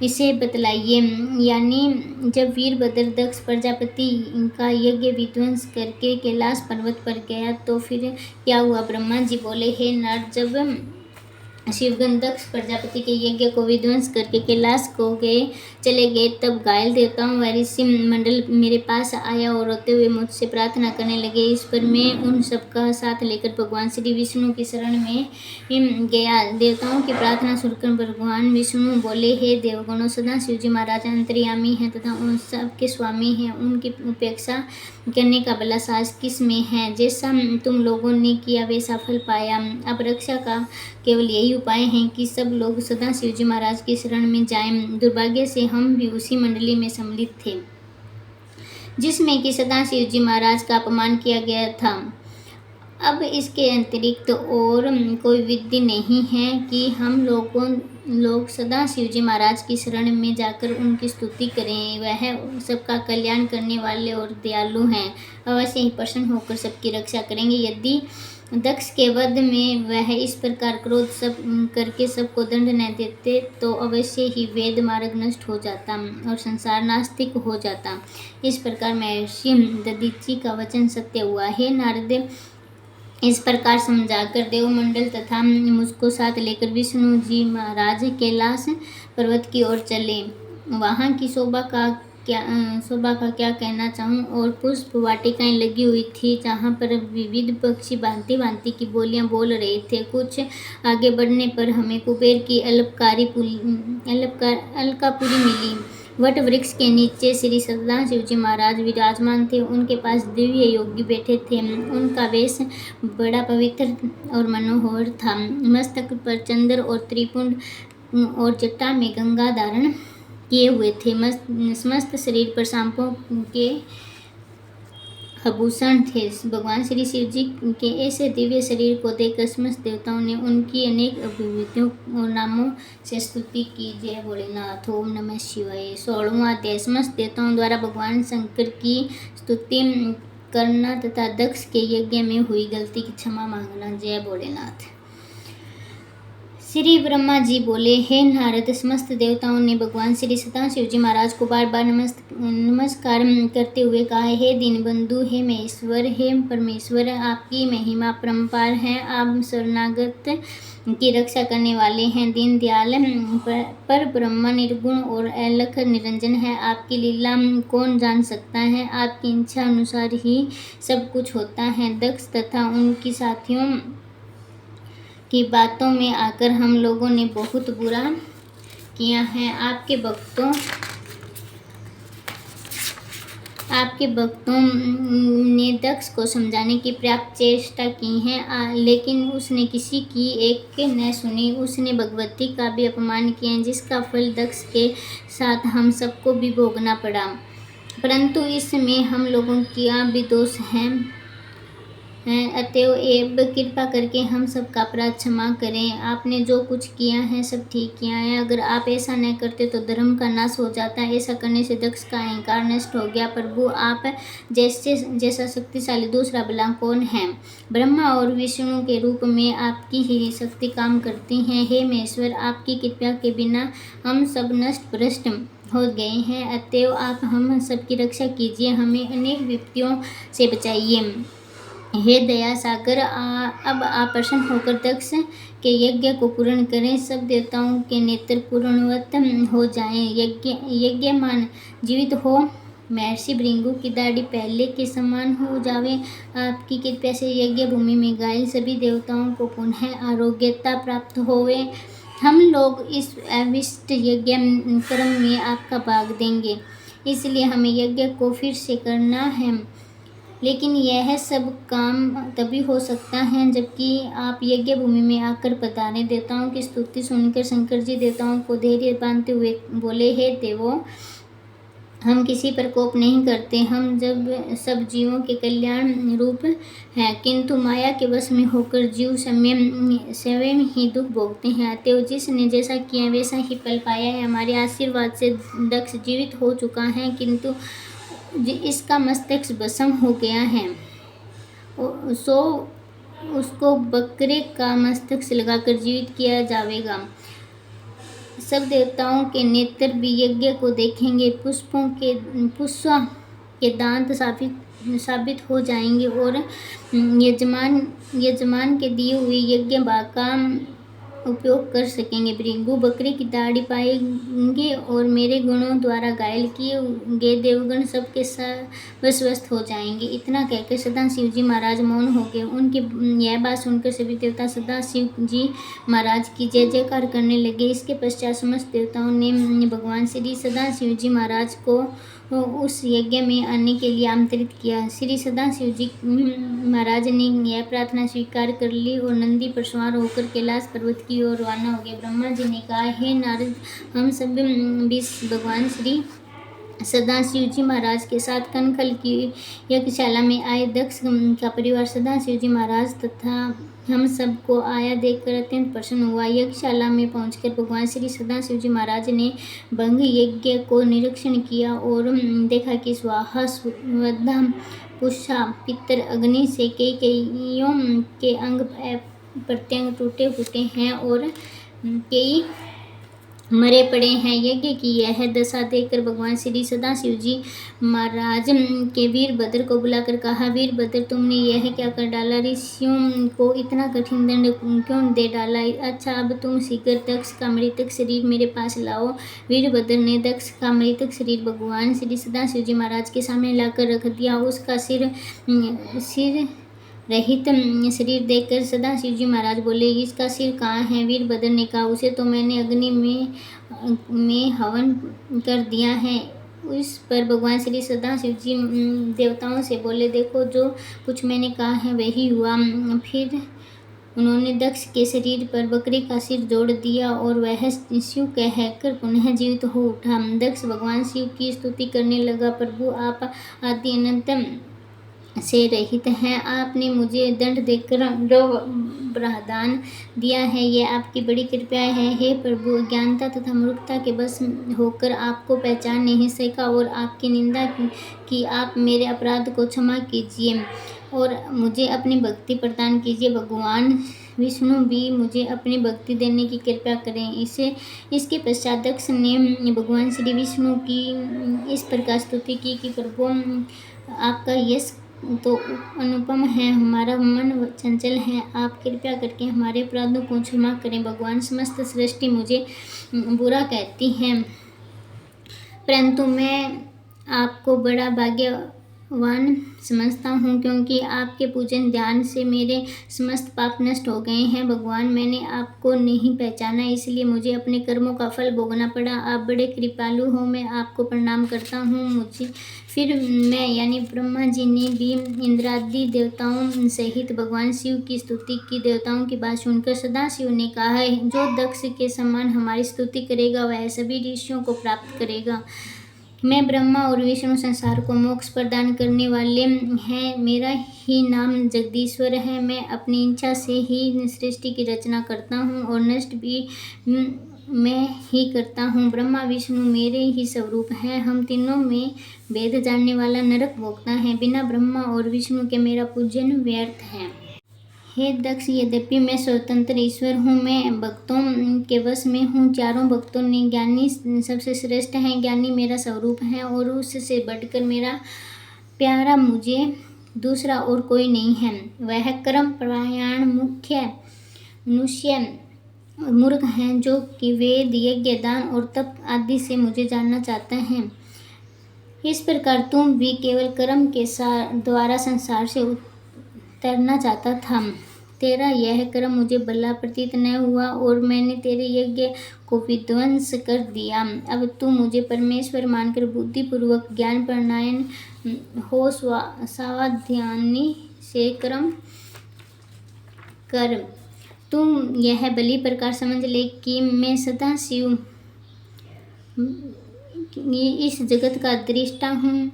इसे बतलाइए। यानी जब वीरभद्र दक्ष प्रजापति का यज्ञ विध्वंस करके कैलाश पर्वत पर गया तो फिर क्या हुआ? ब्रह्मा जी बोले, हे नारद, जब शिवगण दक्ष प्रजापति के यज्ञ को विध्वंस करके कैलाश को चले गए। तब घायल देवताओं व ऋषि मंडल मेरे पास आया और रोते हुए मुझसे प्रार्थना करने लगे। इस पर मैं उन सबका साथ लेकर भगवान श्री विष्णु की शरण में गया। देवताओं की प्रार्थना सुनकर भगवान विष्णु बोले, हे देवगणों, सदा शिवजी महाराज अंतर्यामी हैं तथा उन सबके स्वामी हैं। उनकी उपेक्षा करने का भला साहस किस में है? जैसा तुम लोगों ने किया वैसा फल पाया। अब रक्षा का केवल यही उपाय है कि सब लोग सदा शिवजी महाराज की शरण में जाएं। दुर्भाग्य से हम भी उसी मंडली में सम्मिलित थे जिसमें कि सदा शिवजी महाराज का अपमान किया गया था। अब इसके अतिरिक्त और कोई विधि नहीं है कि हम लोग सदा शिवजी महाराज की शरण में जाकर उनकी स्तुति करें। वह सबका कल्याण करने वाले और दयालु हैं, अवश्य ही प्रसन्न होकर सबकी रक्षा करेंगे। यदि दक्ष के वध में वह इस प्रकार क्रोध सब करके सबको दंड न देते तो अवश्य ही वेद मार्ग नष्ट हो जाता और संसार नास्तिक हो जाता। इस प्रकार महर्षि दधीचि का वचन सत्य हुआ। हे नारद, इस प्रकार समझाकर देवमंडल तथा मुझको साथ लेकर विष्णु जी महाराज कैलाश पर्वत की ओर चले। वहाँ की शोभा का क्या कहना चाहूँ। और पुष्प वाटिकाएं लगी हुई थी जहाँ पर विविध पक्षी भांति भांति की बोलियां बोल रहे थे। कुछ आगे बढ़ने पर हमें कुबेर की अलकापुरी मिली। वट वृक्ष के नीचे श्री सदा शिवजी महाराज विराजमान थे। उनके पास दिव्य योगी बैठे थे। उनका वेश बड़ा पवित्र और मनोहर था। मस्तक पर चंद्र और त्रिपुंड और जटा में गंगा धारण किए हुए थे। समस्त शरीर पर सांपों के आभूषण थे। भगवान श्री शिव जी के ऐसे दिव्य शरीर को देखकर समस्त देवताओं ने उनकी अनेक अभिव्यक्तियों और नामों से स्तुति की। जय भोलेनाथ। ओम नमः शिवाय। 16वां अध्याय। समस्त देवताओं द्वारा भगवान शंकर की स्तुति करना तथा दक्ष के यज्ञ में हुई गलती की क्षमा मांगना। जय भोलेनाथ। श्री ब्रह्मा जी बोले, हे नारद, समस्त देवताओं ने भगवान श्री सदाशिव जी महाराज को बार बार नमस्कार करते हुए कहा, हे दीनबंधु, हे महेश्वर, हे परमेश्वर, आपकी महिमा परम्पार है। आप शरणागत की रक्षा करने वाले हैं। दीन दयाल पर ब्रह्मा निर्गुण और अलख निरंजन है। आपकी लीला कौन जान सकता है। आपकी इच्छा अनुसार ही सब कुछ होता है। दक्ष तथा उनकी साथियों की बातों में आकर हम लोगों ने बहुत बुरा किया है। आपके भक्तों ने दक्ष को समझाने की पर्याप्त चेष्टा की है, लेकिन उसने किसी की एक न सुनी। उसने भगवती का भी अपमान किया, जिसका फल दक्ष के साथ हम सबको भी भोगना पड़ा। परंतु इसमें हम लोगों का भी दोष है। अतएव कृपा करके हम सबका अपराध क्षमा करें। आपने जो कुछ किया है सब ठीक किया है। अगर आप ऐसा न करते तो धर्म का नाश हो जाता। ऐसा करने से दक्ष का अहंकार नष्ट हो गया। प्रभु, आप जैसा शक्तिशाली दूसरा भला कौन है। ब्रह्मा और विष्णु के रूप में आपकी ही शक्ति काम करती है। हे महेश्वर, आपकी कृपा के बिना हम सब नष्ट भ्रष्ट हो गए हैं। अतएव आप हम सबकी रक्षा कीजिए, हमें अनेक विपत्तियों से बचाइए। हे दया सागर, अब आप प्रसन्न होकर दक्ष के यज्ञ को पूर्ण करें। सब देवताओं के नेत्र पूर्णवत हो जाएं। यज्ञमान जीवित हो। महर्षि भृगु की दाढ़ी पहले के समान हो जावे। आपकी कृपा से यज्ञ भूमि में घायल सभी देवताओं को पुनः आरोग्यता प्राप्त होवे। हम लोग इस अविष्ट यज्ञ कर्म में आपका भाग देंगे, इसलिए हमें यज्ञ को फिर से करना है। लेकिन यह सब काम तभी हो सकता है जबकि आप यज्ञ भूमि में आकर पधारें। देवताओं की स्तुति सुनकर शंकर जी देवताओं को धैर्य बांधते हुए बोले, हे देवों, हम किसी पर कोप नहीं करते। हम जब सब जीवों के कल्याण रूप हैं, किंतु माया के वश में होकर जीव स्वयं ही दुख भोगते हैं। अतएव जिसने जैसा किया वैसा ही फल पाया है। हमारे आशीर्वाद से दक्ष जीवित हो चुका है, किंतु इसका मस्तक भस्म हो गया है। सो उसको बकरे का मस्तक से लगाकर जीवित किया जाएगा। सब देवताओं के नेत्र भी यज्ञ को देखेंगे। पुष्प के दांत साबित हो जाएंगे और यजमान के दिए हुए यज्ञ भाग का उपयोग कर सकेंगे। भृगु बकरी की दाढ़ी पाएंगे और मेरे गुणों द्वारा घायल किए गए देवगण सबके स्वस्थ हो जाएंगे। इतना कहकर सदाशिव जी महाराज मौन हो गए। उनकी यह बात सुनकर सभी देवता सदाशिव जी महाराज की जय जयकार करने लगे। इसके पश्चात समस्त देवताओं ने भगवान श्री सदाशिव जी महाराज को उस यज्ञ में आने के लिए आमंत्रित किया। श्री सदाशिव जी महाराज ने यह प्रार्थना स्वीकार कर ली और नंदी पर सवार होकर कैलाश पर्वत की ओर रवाना हो गए। ब्रह्मा जी ने कहा, हे नारद, हम सब भगवान श्री सदाशिव जी महाराज के साथ कनखल की यज्ञशाला में आए। दक्ष का परिवार सदाशिव जी महाराज तथा हम सबको आया देखकर अत्यंत प्रसन्न हुआ। यज्ञशाला में पहुंचकर भगवान श्री सदाशिव जी महाराज ने भंग यज्ञ को निरीक्षण किया और देखा कि स्वाहा स्वधा पुषा पितर अग्नि से कईयों के अंग प्रत्यंग टूटे फूटे हैं और कई मरे पड़े हैं। यज्ञ की यह दशा देखकर भगवान श्री सदाशिव जी महाराज के वीरभद्र को बुलाकर कहा, वीरभद्र, तुमने यह क्या कर डाला? ऋषियों को इतना कठिन दंड क्यों दे डाला? अच्छा, अब तुम शीघ्र दक्ष का मृतक शरीर मेरे पास लाओ। वीरभद्र ने दक्ष का मृतक शरीर भगवान श्री सदाशिव जी महाराज के सामने लाकर रख दिया। उसका सिर रहित शरीर देखकर सदाशिव जी महाराज बोले, इसका सिर कहाँ है? वीरभद्र ने कहा, उसे तो मैंने अग्नि में हवन कर दिया है। इस पर भगवान श्री सदाशिव जी देवताओं से बोले, देखो, जो कुछ मैंने कहा है वही हुआ। फिर उन्होंने दक्ष के शरीर पर बकरी का सिर जोड़ दिया और वह शिव कहकर पुनः जीवित हो उठा। दक्ष भगवान शिव की स्तुति करने लगा, प्रभु, आप आदि अनंत से रहित हैं। आपने मुझे दंड देकर जो वरदान दिया है, यह आपकी बड़ी कृपा है। हे प्रभु, अज्ञानता तथा मूर्खता के बस होकर आपको पहचान नहीं सका और आपकी निंदा की। आप मेरे अपराध को क्षमा कीजिए और मुझे अपनी भक्ति प्रदान कीजिए। भगवान विष्णु भी मुझे अपनी भक्ति देने की कृपा करें। इसके पश्चात दक्ष ने भगवान श्री विष्णु की इस प्रकार स्तुति की कि प्रभु, आपका यश तो अनुपम है, हमारा मन चंचल है, आप कृपया करके हमारे अपराधों को क्षमा करें। भगवान, समस्त सृष्टि मुझे बुरा कहती है, परंतु मैं आपको बड़ा भाग्यवान समझता हूँ, क्योंकि आपके पूजन ध्यान से मेरे समस्त पाप नष्ट हो गए हैं। भगवान, मैंने आपको नहीं पहचाना, इसलिए मुझे अपने कर्मों का फल भोगना पड़ा। आप बड़े कृपालु हो, मैं आपको प्रणाम करता हूँ। फिर मैं यानी ब्रह्मा जी ने भी इंद्रादि देवताओं सहित भगवान शिव की स्तुति की। देवताओं की बात सुनकर सदाशिव ने कहा, जो दक्ष के समान हमारी स्तुति करेगा वह सभी ऋषियों को प्राप्त करेगा। मैं ब्रह्मा और विष्णु संसार को मोक्ष प्रदान करने वाले हैं। मेरा ही नाम जगदीश्वर है। मैं अपनी इच्छा से ही सृष्टि की रचना करता हूँ और नष्ट भी मैं ही करता हूँ। ब्रह्मा विष्णु मेरे ही स्वरूप हैं। हम तीनों में वेद जानने वाला नरक भोगता है। बिना ब्रह्मा और विष्णु के मेरा पूजन व्यर्थ है। हे दक्ष, यद्यपि मैं स्वतंत्र ईश्वर हूँ, मैं भक्तों के वश में हूँ। चारों भक्तों ने ज्ञानी सबसे श्रेष्ठ हैं। ज्ञानी मेरा स्वरूप है और उससे बढ़कर मेरा प्यारा मुझे दूसरा और कोई नहीं है। वह कर्म परायण मुख्य मनुष्य मूर्ख हैं, जो कि वेद, यज्ञ, दान और तप आदि से मुझे जानना चाहते हैं। इस प्रकार तुम भी केवल कर्म के द्वारा संसार से उतरना चाहता था। तेरा यह कर्म मुझे भला प्रतीत न हुआ और मैंने तेरे यज्ञ को विध्वंस कर दिया। अब तू मुझे परमेश्वर मानकर बुद्धिपूर्वक ज्ञान प्रणायन हो सावधानी से कर्म कर। तुम यह भली प्रकार समझ ले कि मैं सदाशिव इस जगत का दृष्टा हूँ।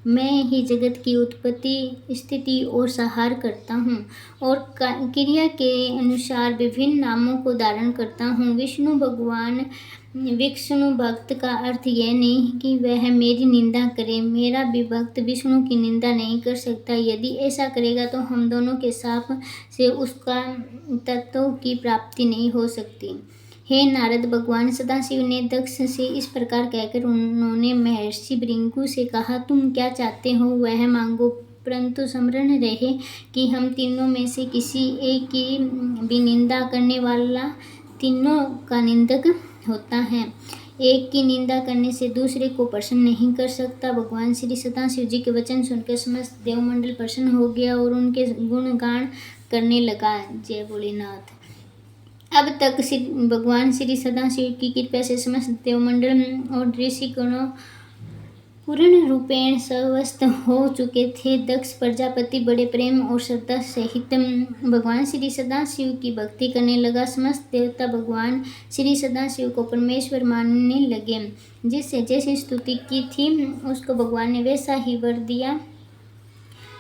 मैं ही जगत की उत्पत्ति, स्थिति और संहार करता हूँ और क्रिया के अनुसार विभिन्न नामों को धारण करता हूँ। विष्णु भक्त का अर्थ यह नहीं कि वह मेरी निंदा करे। मेरा भी भक्त विष्णु की निंदा नहीं कर सकता। यदि ऐसा करेगा तो हम दोनों के साप से उसका तत्व की प्राप्ति नहीं हो सकती। हे नारद, भगवान सदाशिव ने दक्ष से इस प्रकार कहकर उन्होंने महर्षि भृगु से कहा, तुम क्या चाहते हो वह मांगो, परंतु स्मरण रहे कि हम तीनों में से किसी एक की भी निंदा करने वाला तीनों का निंदक होता है। एक की निंदा करने से दूसरे को प्रसन्न नहीं कर सकता। भगवान श्री सदाशिव जी के वचन सुनकर समस्त देवमंडल प्रसन्न हो गया और उनके गुणगान करने लगा। जय भोलेनाथ। अब तक भगवान श्री सदाशिव की कृपा से समस्त देवमंडल और ऋषि गणों पूर्ण रूपेण स्वस्थ हो चुके थे। दक्ष प्रजापति बड़े प्रेम और श्रद्धा सहित भगवान श्री सदाशिव की भक्ति करने लगा। समस्त देवता भगवान श्री सदाशिव को परमेश्वर मानने लगे। जिससे जैसी स्तुति की थी उसको भगवान ने वैसा ही वर दिया।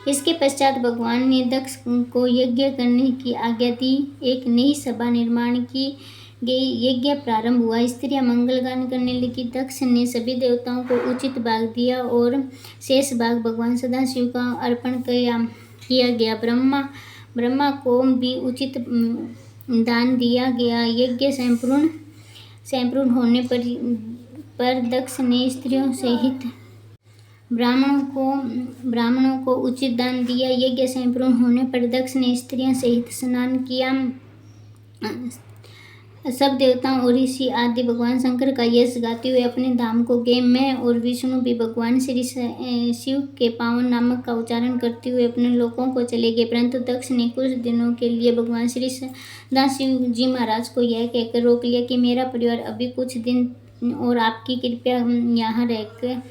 इसके पश्चात भगवान ने दक्ष को यज्ञ करने की आज्ञा दी। एक नई सभा निर्माण की गई। यज्ञ प्रारंभ हुआ। स्त्रियां मंगलगान करने लगी। दक्ष ने सभी देवताओं को उचित भाग दिया और शेष भाग भगवान सदाशिव का अर्पण किया गया। ब्रह्मा को भी उचित दान दिया गया। यज्ञ संपूर्ण होने पर दक्ष ने स्त्रियों सहित ब्राह्मणों को उचित दान दिया। यज्ञ संपूर्ण होने पर दक्ष ने स्त्रियों सहित स्नान किया। सब देवताओं और ऋषि आदि भगवान शंकर का यश गाते हुए अपने धाम को गए। मैं और विष्णु भी भगवान श्री शिव के पावन नामक का उच्चारण करते हुए अपने लोकों को चले गए। परंतु दक्ष ने कुछ दिनों के लिए भगवान श्री सदाशिव जी महाराज को यह कहकर रोक लिया कि मेरा परिवार अभी कुछ दिन और आपकी कृपया यहाँ रहकर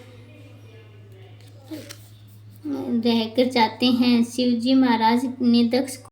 चाहते हैं। शिवजी महाराज ने दक्ष